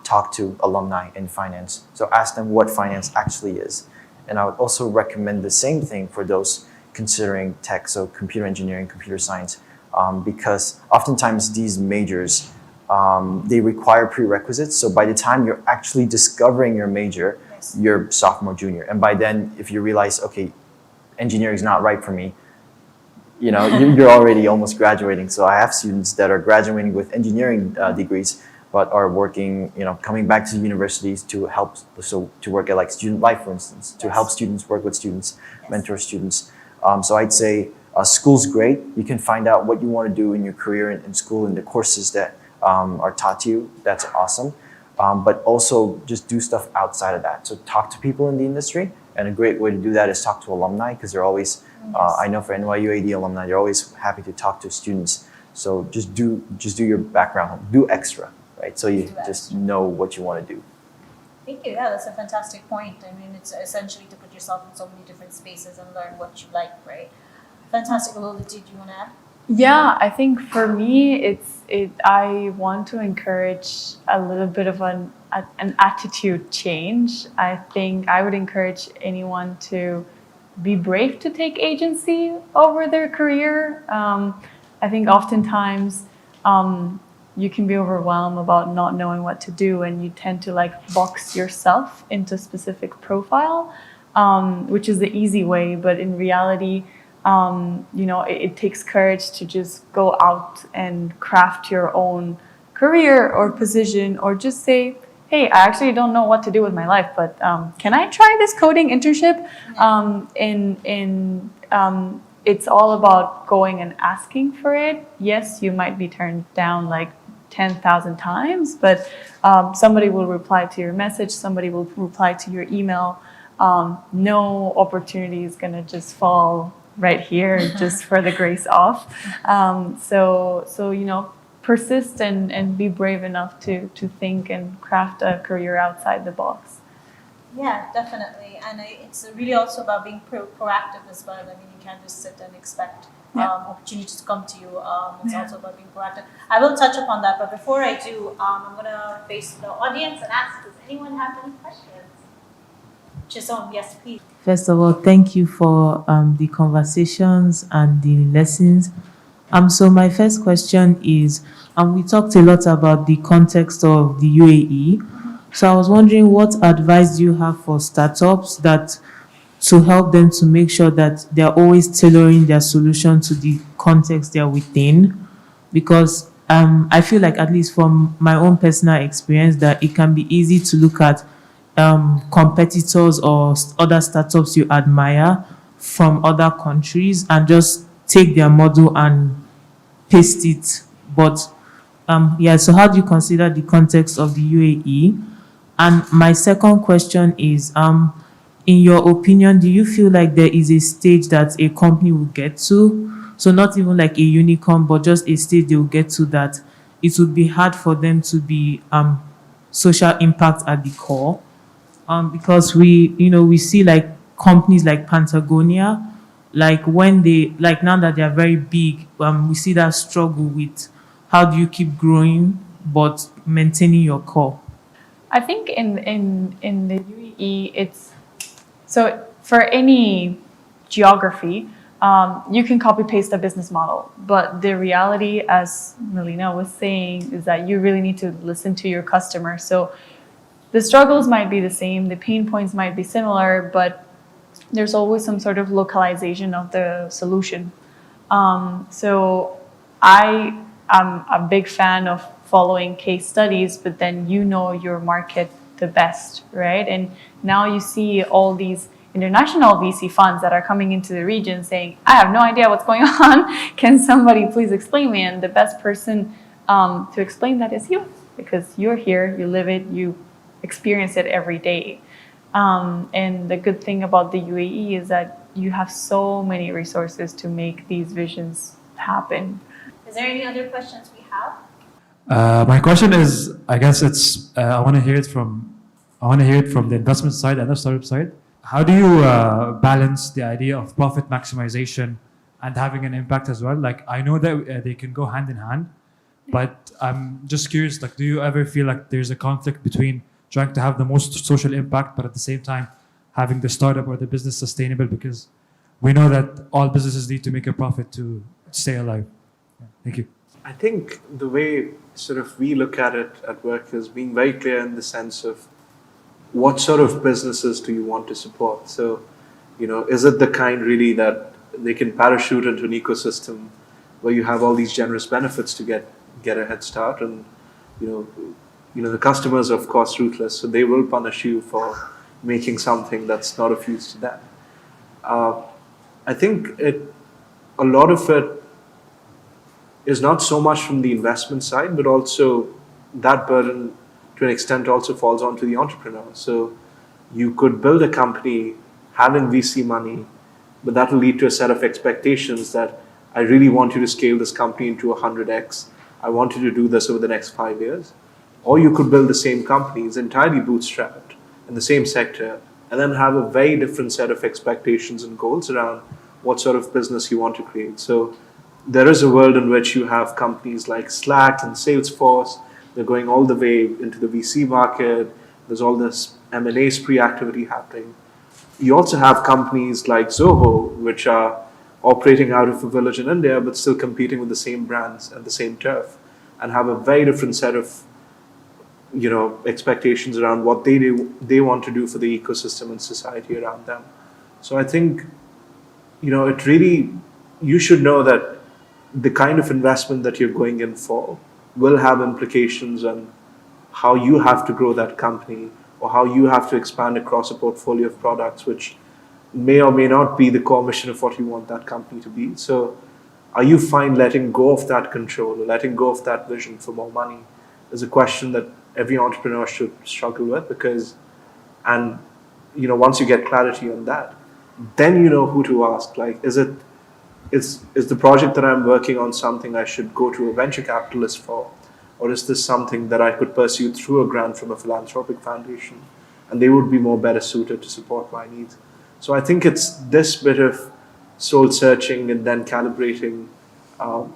talk to alumni in finance. So ask them what finance actually is. And I would also recommend the same thing for those considering tech, so computer engineering, computer science, because oftentimes these majors, they require prerequisites. So by the time you're actually discovering your major, Nice. your sophomore, junior. And by then, if you realize, okay, engineering is not right for me, you're already almost graduating. So I have students that are graduating with engineering degrees, but are working, coming back to the universities to help, so to work at like Student Life, for instance, to help students, work with students, mentor students. So I'd say school's great. You can find out what you want to do in your career in school and the courses that are taught to you. That's awesome. But also just do stuff outside of that. So talk to people in the industry. And a great way to do that is talk to alumni, because they're always, I know for NYUAD alumni, they're always happy to talk to students. So just do your background, do extra, right? So you just know what you want to do. Thank you. Yeah, that's a fantastic point. I mean, it's essentially to put yourself in so many different spaces and learn what you like, right? Fantastic. Lola, did you want to add? Yeah, I think for me, I want to encourage a little bit of an attitude change. I think I would encourage anyone to be brave to take agency over their career. I think oftentimes you can be overwhelmed about not knowing what to do, and you tend to like box yourself into a specific profile, which is the easy way, but in reality, it takes courage to just go out and craft your own career or position, or just say, hey, I actually don't know what to do with my life, but can I try this coding internship? It's all about going and asking for it. Yes, you might be turned down like 10,000 times, but somebody will reply to your message, somebody will reply to your email. No opportunity is going to just fall right here just for the grace of. So persist and be brave enough to think and craft a career outside the box. Yeah, definitely. And it's really also about being proactive as well. I mean, you can't just sit and expect opportunities to come to you. It's also about being proactive. I will touch upon that, but before I do, I'm going to face the audience and ask, does anyone have any questions? Chisom, yes, please. First of all, thank you for the conversations and the lessons. So my first question is, we talked a lot about the context of the UAE. So I was wondering, what advice do you have for startups to help them to make sure that they're always tailoring their solution to the context they're within? Because I feel like, at least from my own personal experience, that it can be easy to look at competitors or other startups you admire from other countries and just take their model and paste it. But so how do you consider the context of the UAE? And my second question is, in your opinion, do you feel like there is a stage that a company will get to? So not even like a unicorn, but just a stage they will get to that it would be hard for them to be social impact at the core. Because we see like companies like Patagonia, like when they, like now that they are very big, we see that struggle with how do you keep growing but maintaining your core. I think in the UAE, it's so for any geography, you can copy paste a business model, but the reality, as Malina was saying, is that you really need to listen to your customer. So the struggles might be the same, the pain points might be similar, but there's always some sort of localization of the solution. So I am a big fan of following case studies, but then your market the best, right? And now you see all these international VC funds that are coming into the region saying, I have no idea what's going on. Can somebody please explain me? And the best person to explain that is you, because you're here, you live it, you experience it every day. And the good thing about the UAE is that you have so many resources to make these visions happen. Is there any other questions we have? My question is, I guess it's, I want to hear it from the investment side and the startup side. How do you balance the idea of profit maximization and having an impact as well? Like, I know that they can go hand in hand, but I'm just curious, like, do you ever feel like there's a conflict between trying to have the most social impact, but at the same time having the startup or the business sustainable? Because we know that all businesses need to make a profit to stay alive. Yeah, thank you. I think the way sort of we look at it at work is being very clear in the sense of what sort of businesses do you want to support? So, is it the kind really that they can parachute into an ecosystem where you have all these generous benefits to get a head start, and the customers are of course ruthless, so they will punish you for making something that's not of use to them. I think a lot of it is not so much from the investment side, but also that burden to an extent also falls onto the entrepreneur. So you could build a company having VC money, but that will lead to a set of expectations that I really want you to scale this company into 100x. I want you to do this over the next 5 years. Or you could build the same company, it's entirely bootstrapped in the same sector, and then have a very different set of expectations and goals around what sort of business you want to create. So there is a world in which you have companies like Slack and Salesforce. They're going all the way into the VC market. There's all this M&A spree activity happening. You also have companies like Zoho, which are operating out of a village in India, but still competing with the same brands and the same turf, and have a very different set of expectations around what they want to do for the ecosystem and society around them. So I think, it really, you should know that the kind of investment that you're going in for will have implications on how you have to grow that company, or how you have to expand across a portfolio of products, which may or may not be the core mission of what you want that company to be. So are you fine letting go of that control, or letting go of that vision for more money? Is a question that every entrepreneur should struggle with, because, and once you get clarity on that, then you know who to ask. Like, is the project that I'm working on something I should go to a venture capitalist for, or is this something that I could pursue through a grant from a philanthropic foundation, and they would be more better suited to support my needs? So I think it's this bit of soul searching and then calibrating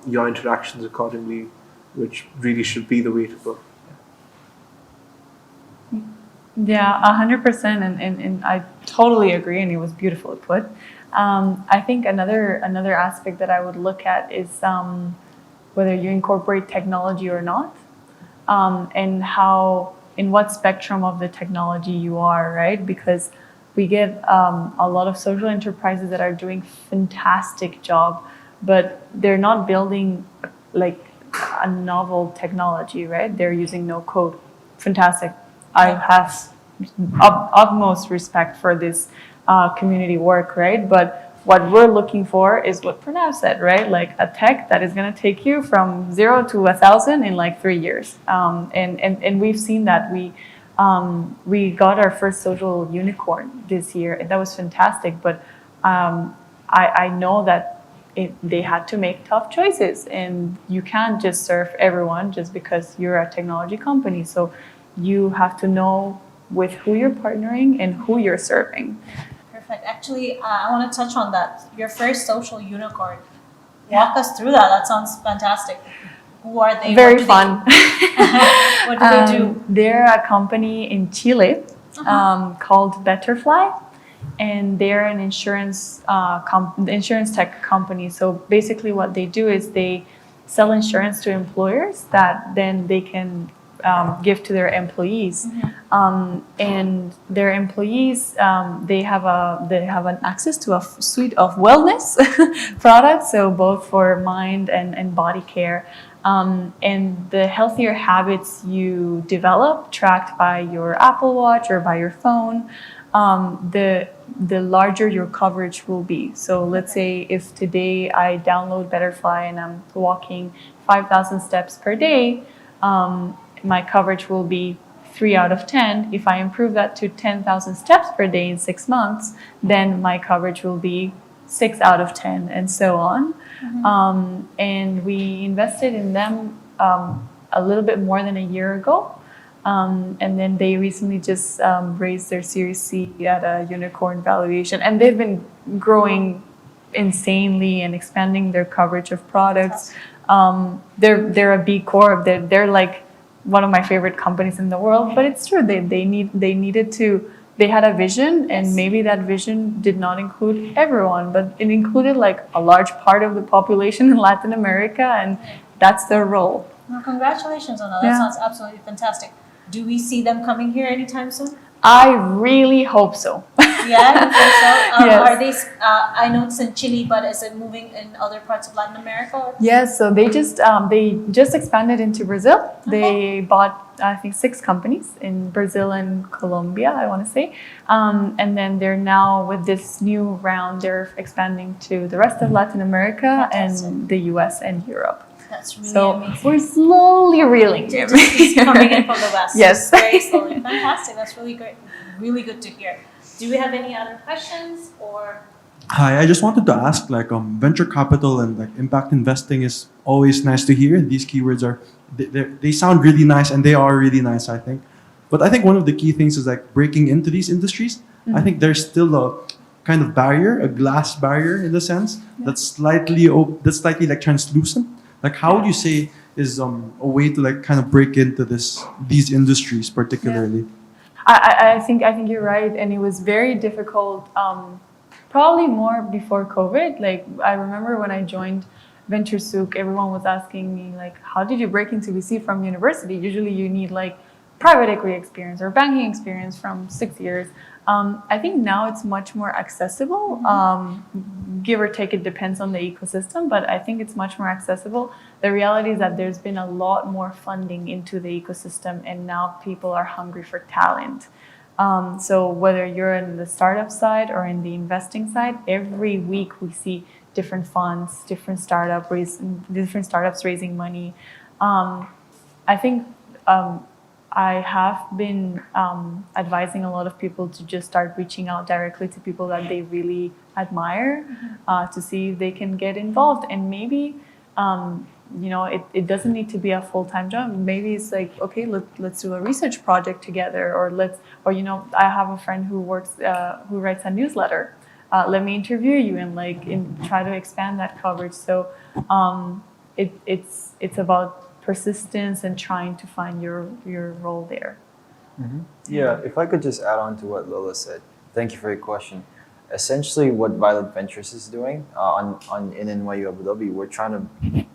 your interactions accordingly, which really should be the way to go. Yeah, 100%, and I totally agree, and it was beautifully put. I think another aspect that I would look at is whether you incorporate technology or not, and in what spectrum of the technology you are, right? Because we get a lot of social enterprises that are doing fantastic job, but they're not building like a novel technology, right? They're using no code. Fantastic. I have utmost respect for this community work, right? But what we're looking for is what Pranaav said, right? Like a tech that is going to take you from 0 to 1,000 in like 3 years. And we've seen that. We got our first social unicorn this year, and that was fantastic. But I know that they had to make tough choices, and you can't just serve everyone just because you're a technology company. So you have to know with who you're partnering and who you're serving. Perfect. Actually, I want to touch on that. Your first social unicorn. Walk us through that. That sounds fantastic. Who are they? Very fun. What do they do? They're a company in Chile called Betterfly, and they're an insurance tech company. So basically what they do is they sell insurance to employers that then they can give to their employees, and their employees they have an access to a suite of wellness products, so both for mind and body care, and the healthier habits you develop, tracked by your Apple Watch or by your phone, the larger your coverage will be. So let's say if today I download Betterfly and I'm walking 5,000 steps per day, my coverage will be 3 out of 10. If I improve that to 10,000 steps per day in 6 months, then my coverage will be 6 out of 10, and so on. And we invested in them a little bit more than a year ago. And then they recently just raised their Series C at a unicorn valuation, and they've been growing insanely and expanding their coverage of products. They're a B Corp. They're like one of my favorite companies in the world. But it's true, they had a vision, and maybe that vision did not include everyone, but it included like a large part of the population in Latin America, and that's their role. Well, congratulations on that. That sounds absolutely fantastic. Do we see them coming here anytime soon? I really hope so. Yeah, you think so? Yes. Are they? I know it's in Chile, but is it moving in other parts of Latin America? Yes, so they just expanded into Brazil. They bought, I think, 6 companies in Brazil and Colombia, I want to say. And then they're now, with this new round, they're expanding to the rest of Latin America and the US and Europe. That's really So amazing. we're slowly reeling in. It's coming in from the west. Yes. Very slowly. Fantastic. That's really great. Really good to hear. Do we have any other questions or? Hi, I just wanted to ask, venture capital and impact investing is always nice to hear. These keywords they sound really nice, and they are really nice, I think. But I think one of the key things is breaking into these industries. I think there's still a kind of barrier, a glass barrier in the sense that's slightly translucent. How would you say is a way to kind of break into these industries particularly? Yeah. I think you're right, and it was very difficult. Probably more before COVID. I remember when I joined VentureSouq, everyone was asking me how did you break into VC from university? Usually you need private equity experience or banking experience from 6 years. I think now it's much more accessible. Give or take, it depends on the ecosystem, but I think it's much more accessible. The reality is that there's been a lot more funding into the ecosystem, and now people are hungry for talent. So whether you're in the startup side or in the investing side, every week we see different funds, different startups raising money. I think I have been advising a lot of people to just start reaching out directly to people that they really admire, to see if they can get involved. And maybe, it doesn't need to be a full-time job. Maybe it's okay, let's do a research project together, or I have a friend who writes a newsletter. Let me interview you and try to expand that coverage. So it's about persistence and trying to find your role there. Mm-hmm. Yeah, if I could just add on to what Lola said. Thank you for your question. Essentially, what Violet Ventures is doing in NYU Abu Dhabi, we're trying to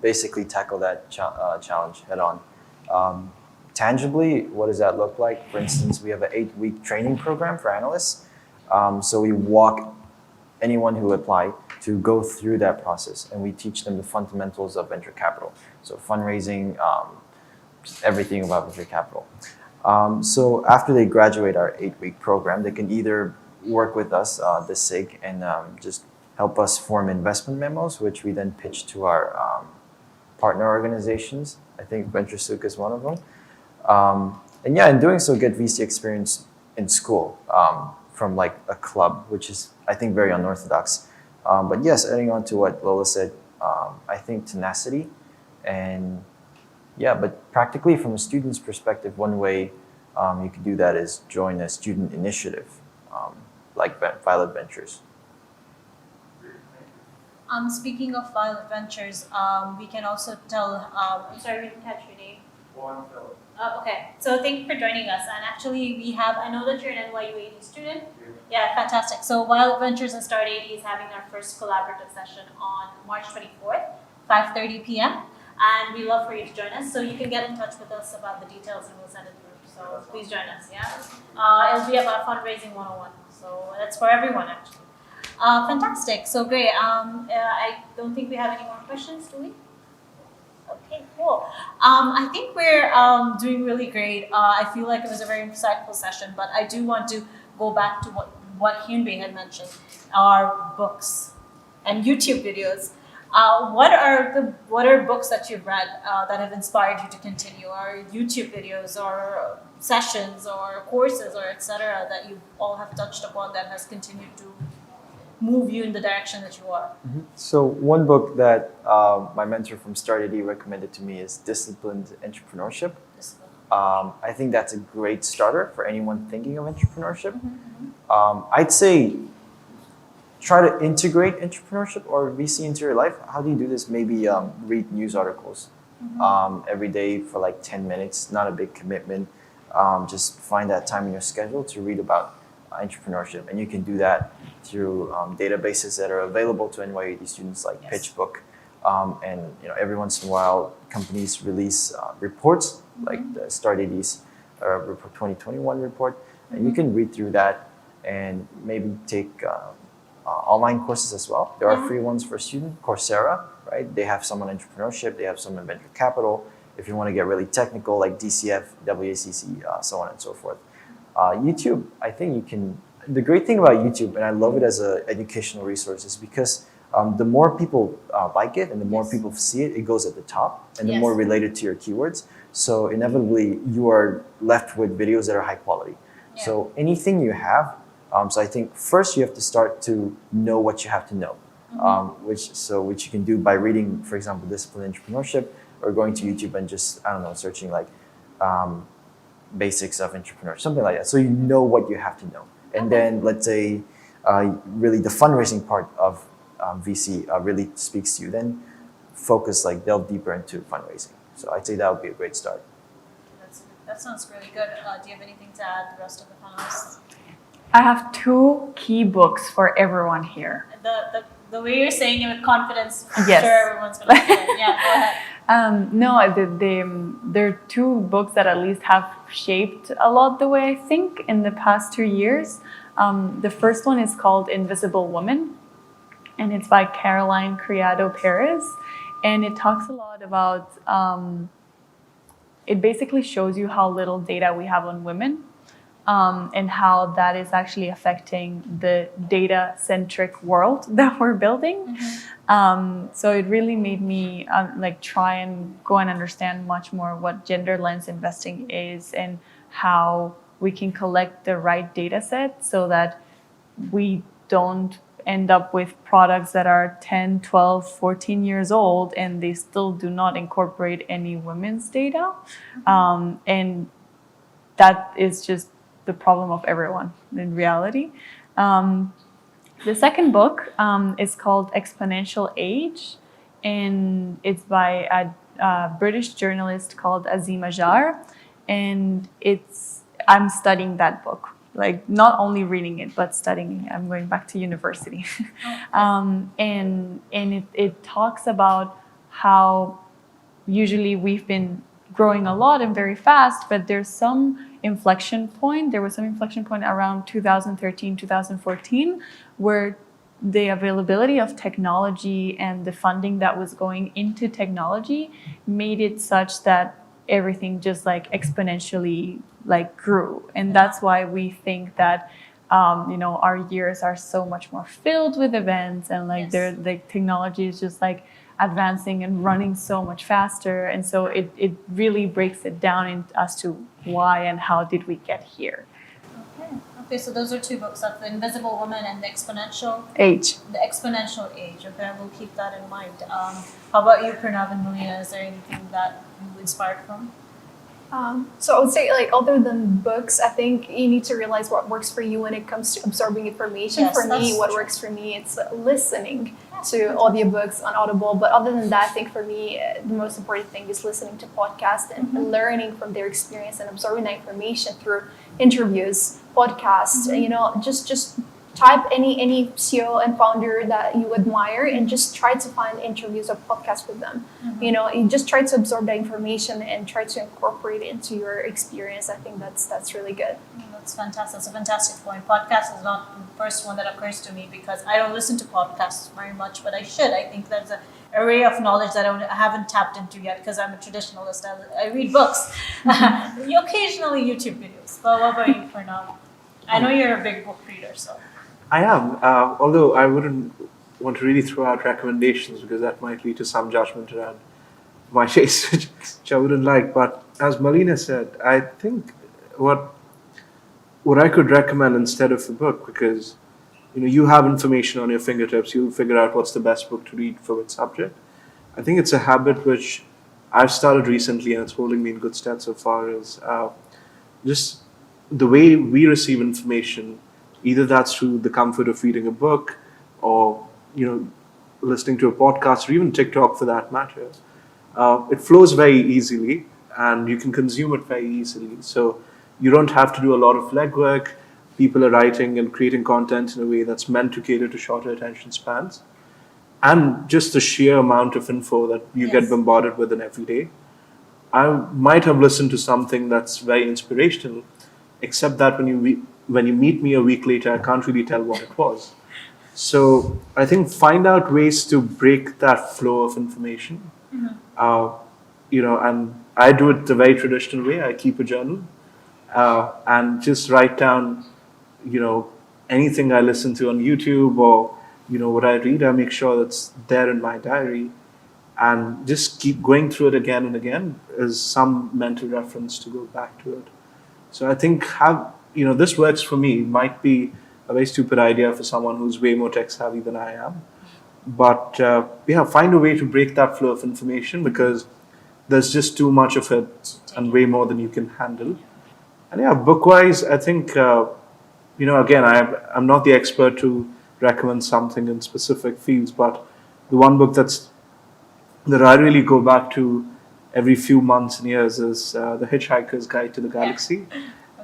basically tackle that challenge head on. Tangibly, what does that look like? For instance, we have an 8-week training program for analysts. So we walk anyone who apply to go through that process, and we teach them the fundamentals of venture capital. So fundraising, just everything about venture capital. So after they graduate our 8-week program, they can either work with us, the SIG, and just help us form investment memos, which we then pitch to our partner organizations. I think VentureSouq is one of them. And yeah, in doing so, get VC experience in school from a club, which is, I think, very unorthodox. But yes, adding on to what Lola said, I think tenacity and but practically from a student's perspective, one way you could do that is join a student initiative like Violet Ventures. Speaking of Violet Ventures, we can also tell, I'm sorry, we didn't catch your name. Okay, so thank you for joining us. And actually we have, I know that you're an NYUAD student. Yeah, fantastic. So Violet Ventures and startAD is having our first collaborative session on March 24th, 5:30 p.m. And we love for you to join us. So you can get in touch with us about the details and we'll send it through. So please join us, yeah? It'll be about fundraising 101. So that's for everyone, actually. Fantastic. So great. I don't think we have any more questions, do we? Okay, cool. I think we're doing really great. I feel like it was a very insightful session, but I do want to go back to what Hyunbae had mentioned, our books and YouTube videos. What are books that you've read that have inspired you to continue, or YouTube videos, or sessions, or courses, or etc. that you all have touched upon that has continued to move you in the direction that you are? Mm-hmm. So one book that my mentor from startAD recommended to me is Disciplined Entrepreneurship. I think that's a great starter for anyone thinking of entrepreneurship. I'd say try to integrate entrepreneurship or VC into your life. How do you do this? Maybe read news articles every day for like 10 minutes, not a big commitment. Just find that time in your schedule to read about entrepreneurship. And you can do that through databases that are available to NYUAD students like PitchBook. And every once in a while, companies release reports like the startAD's report 2021 report. And you can read through that and maybe take online courses as well. There are free ones for students. Coursera, right? They have some on entrepreneurship. They have some on venture capital. If you want to get really technical, like DCF, WACC, so on and so forth. YouTube, I think you can. The great thing about YouTube, and I love it as an educational resource, is because the more people like it and the more people see it, it goes at the top, and the more related to your keywords. So inevitably, you are left with videos that are high quality. Yeah. So anything you have, so I think first you have to start to know what you have to know, which you can do by reading, for example, Discipline Entrepreneurship, or going to YouTube and just, I don't know, searching like basics of entrepreneurship, something like that. So you know what you have to know. And then let's say really the fundraising part of VC really speaks to you, then focus, like delve deeper into fundraising. So I'd say that would be a great start. That sounds really good. Do you have anything to add, the rest of the panelists? I have 2 key books for everyone here. The way you're saying it with confidence, I'm Yes. sure everyone's going to say it. Yeah, go ahead. No, there are 2 books that at least have shaped a lot the way I think in the past 2 years. The first one is called Invisible Woman, and it's by Caroline Criado Perez. And it talks a lot about, it basically shows you how little data we have on women, and how that is actually affecting the data-centric world that we're building. So it really made me try and go and understand much more what gender lens investing is and how we can collect the right data set so that we don't end up with products that are 10, 12, 14 years old and they still do not incorporate any women's data. And that is just the problem of everyone in reality. The second book is called Exponential Age, and it's by a British journalist called Azim Ajar, and I'm studying that book. Like not only reading it, but studying it. I'm going back to university. And it talks about how usually we've been growing a lot and very fast, but there's some inflection point. There was some inflection point around 2013, 2014, where the availability of technology and the funding that was going into technology made it such that everything just like exponentially like grew. And that's why we think that our years are so much more filled with events, and like the technology is just like advancing and running so much faster. And so it really breaks it down as to why and how did we get here. Okay, so those are 2 books. That's The Invisible Woman and The Exponential Age. The Exponential Age. Okay, we'll keep that in mind. How about you, Pranaav and Malina? Is there anything that you inspired from? So I would say, like, other than books, I think you need to realize what works for you when it comes to absorbing information. Yes, for me, what true. works for me, it's listening to audiobooks on Audible. But other than that, I think for me, the most important thing is listening to podcasts and learning from their experience and absorbing that information through interviews, podcasts. Just type any CEO and founder that you admire and just try to find interviews or podcasts with them. You just try to absorb that information and try to incorporate it into your experience. I think that's really good. That's fantastic. That's a fantastic point. Podcast is not the first one that occurs to me because I don't listen to podcasts very much, but I should. I think there's an array of knowledge that I haven't tapped into yet because I'm a traditionalist. I read books, occasionally YouTube videos. But what about you, Fernandez? I know you're a big book reader, so. I am, although I wouldn't want to really throw out recommendations because that might lead to some judgment around my taste, which I wouldn't like. But as Malina said, I think what I could recommend instead of the book, because you have information on your fingertips, you'll figure out what's the best book to read for its subject. I think it's a habit which I've started recently and it's holding me in good stead so far, is just the way we receive information. Either that's through the comfort of reading a book or, listening to a podcast or even TikTok for that matter. It flows very easily and you can consume it very easily. So you don't have to do a lot of legwork. People are writing and creating content in a way that's meant to cater to shorter attention spans. And just the sheer amount of info that you get bombarded with in every day. I might have listened to something that's very inspirational, except that when you meet me a week later, I can't really tell what it was. So I think find out ways to break that flow of information. And I do it the very traditional way. I keep a journal and just write down, anything I listen to on YouTube or, what I read. I make sure that's there in my diary and just keep going through it again and again as some mental reference to go back to it. So I think this works for me. It might be a very stupid idea for someone who's way more tech savvy than I am. But find a way to break that flow of information because there's just too much of it and way more than you can handle. And book-wise, I think, again, I'm not the expert to recommend something in specific fields, but the one book that I really go back to every few months and years is The Hitchhiker's Guide to the Galaxy.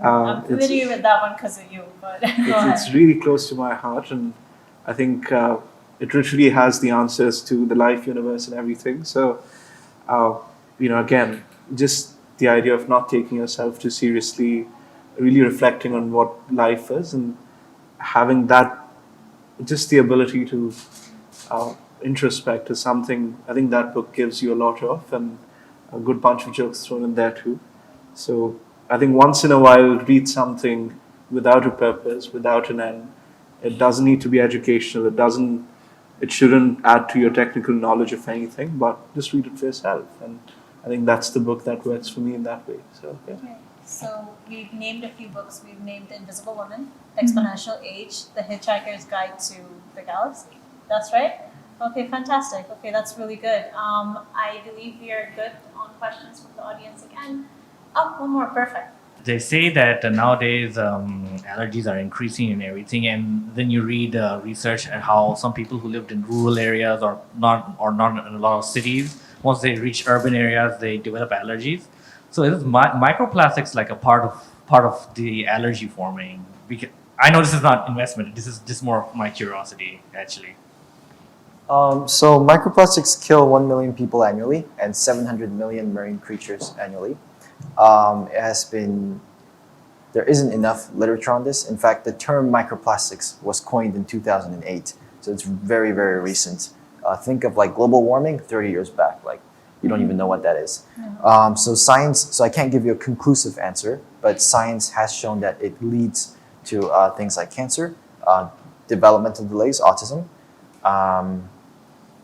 I'm familiar with that one because of you, but it's really close to my heart, and I think it literally has the answers to the life, universe, and everything. So, again, just the idea of not taking yourself too seriously, really reflecting on what life is, and having that, just the ability to introspect is something I think that book gives you a lot of, and a good bunch of jokes thrown in there too. So I think once in a while read something without a purpose, without an end. It doesn't need to be educational. It shouldn't add to your technical knowledge of anything, but just read it for yourself. And I think that's the book that works for me in that way. So yeah. Okay. So we've named a few books. We've named The Invisible Woman, Exponential Age, The Hitchhiker's Guide to the Galaxy. That's right? Okay, fantastic. Okay, that's really good. I believe we are good on questions from the audience again. Oh, one more. Perfect. They say that nowadays allergies are increasing in everything, and then you read research and how some people who lived in rural areas or not in a lot of cities, once they reach urban areas, they develop allergies. So is microplastics like a part of the allergy forming? Because I know this is not investment. This is just more of my curiosity, actually. So microplastics kill 1 million people annually and 700 million marine creatures annually. There isn't enough literature on this. In fact, the term microplastics was coined in 2008. So it's very, very recent. Think of like global warming 30 years back. Like you don't even know what that is. So I can't give you a conclusive answer, but science has shown that it leads to things like cancer, developmental delays, autism.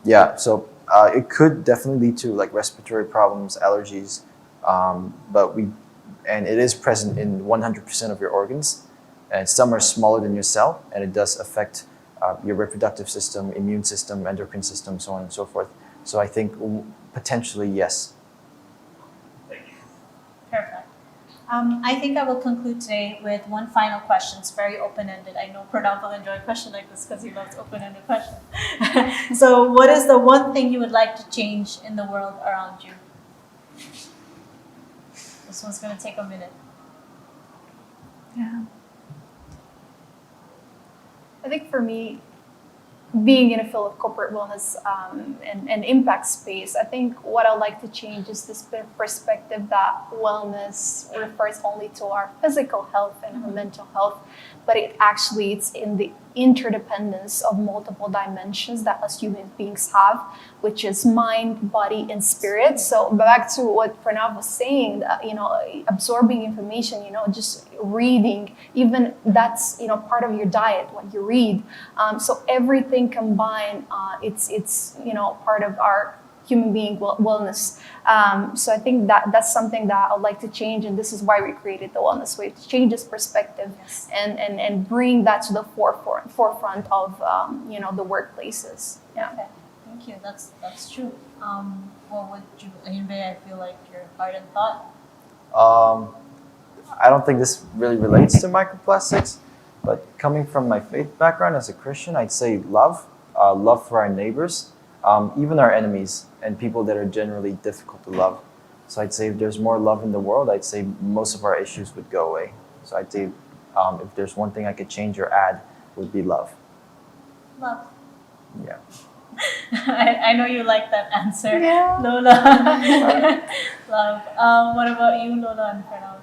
It could definitely lead to like respiratory problems, allergies, and it is present in 100% of your organs, and some are smaller than your cell, and it does affect your reproductive system, immune system, endocrine system, so on and so forth. So I think potentially yes. Perfect. I think I will conclude today with one final question. It's very open-ended. I know Pranaav will enjoy a question like this because he loves open-ended questions. So what is the one thing you would like to change in the world around you? This one's going to take a minute. Yeah. I think for me, being in a field of corporate wellness and impact space, I think what I'd like to change is this perspective that wellness refers only to our physical health and our mental health, but it's in the interdependence of multiple dimensions that us human beings have, which is mind, body, and spirit. So back to what Pranaav was saying, absorbing information, just reading, even that's, part of your diet, what you read. So everything combined, it's part of our human being wellness. So I think that's something that I'd like to change, and this is why we created the Wellness Wave, to change this perspective and bring that to the forefront of the workplaces. Yeah. Okay. Thank you. That's true. What would you, Hyunbae? I feel like your heart and thought. I don't think this really relates to microplastics, but coming from my faith background as a Christian, I'd say love for our neighbors, even our enemies, and people that are generally difficult to love. So I'd say if there's more love in the world, I'd say most of our issues would go away. So I'd say if there's one thing I could change or add, it would be love. Love. Yeah. I know you like that answer, Yeah. Lola. Love. What about you, Lola and Pranaav?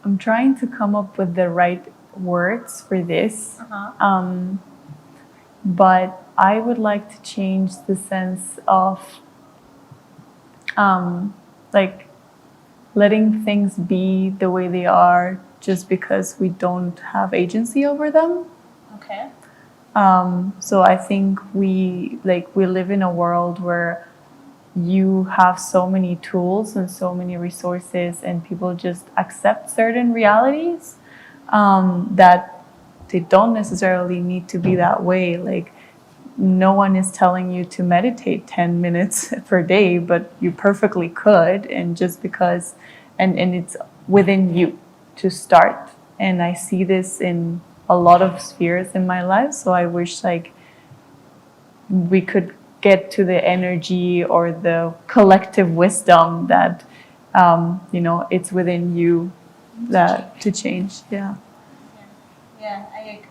I'm trying to come up with the right words for this. But I would like to change the sense of like letting things be the way they are just because we don't have agency over them. Okay. So I think we live in a world where you have so many tools and so many resources, and people just accept certain realities that they don't necessarily need to be that way. Like, no one is telling you to meditate 10 minutes per day, but you perfectly could, and just because, and it's within you to start. And I see this in a lot of spheres in my life, so I wish like we could get to the energy or the collective wisdom that it's within you that to change. Yeah. Yeah, I agree.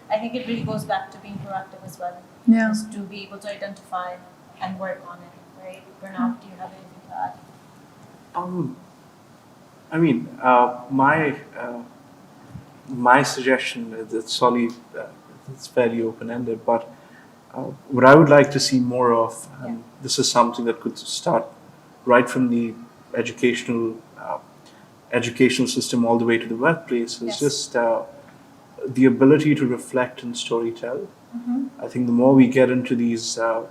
I think it really goes back to being proactive as well. Yeah. Just to be able to identify and work on it, right? Pranaav, do you have anything to add? I mean, my suggestion is it's fairly open-ended, but what I would like to see more of, and this is something that could start right from the educational system all the way to the workplace, is just the ability to reflect and storytell. I think the more we get into these, the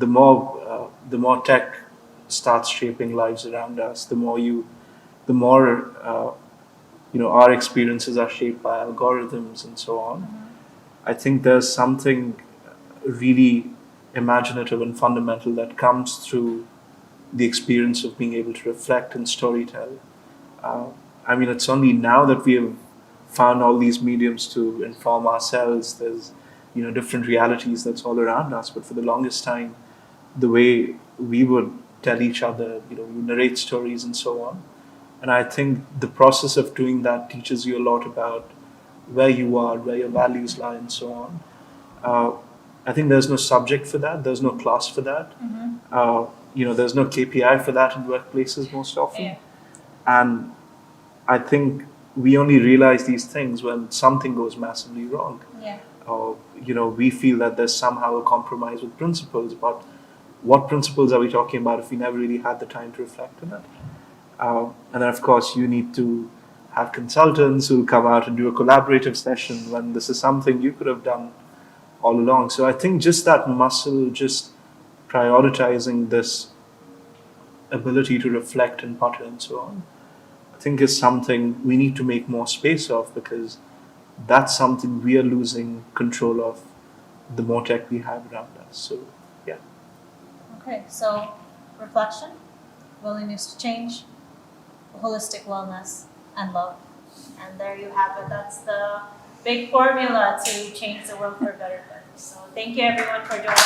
more tech starts shaping lives around us, the more our experiences are shaped by algorithms and so on. I think there's something really imaginative and fundamental that comes through the experience of being able to reflect and storytell. I mean, it's only now that we have found all these mediums to inform ourselves. There's different realities that's all around us, but for the longest time, the way we would tell each other, we narrate stories and so on. And I think the process of doing that teaches you a lot about where you are, where your values lie, and so on. I think there's no subject for that. There's no class for that. There's no KPI for that in workplaces most often. Yeah. And I think we only realize these things when something goes massively wrong. Yeah. We feel that there's somehow a compromise with principles, but what principles are we talking about if we never really had the time to reflect on it? And then, of course, you need to have consultants who come out and do a collaborative session when this is something you could have done all along. So I think just that muscle, just prioritizing this ability to reflect and putter and so on, I think is something we need to make more space of, because that's something we are losing control of the more tech we have around us. So, yeah. Okay, so reflection, willingness to change, holistic wellness, and love. And there you have it. That's the big formula to change the world for a better place. So thank you everyone for joining us.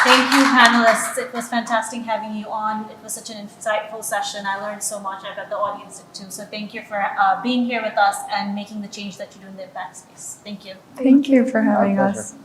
Thank you, panelists. It was fantastic having you on. It was such an insightful session. I learned so much. I bet the audience did too. So thank you for being here with us and making the change that you do in the impact space. Thank you. Thank you for having Our us. pleasure.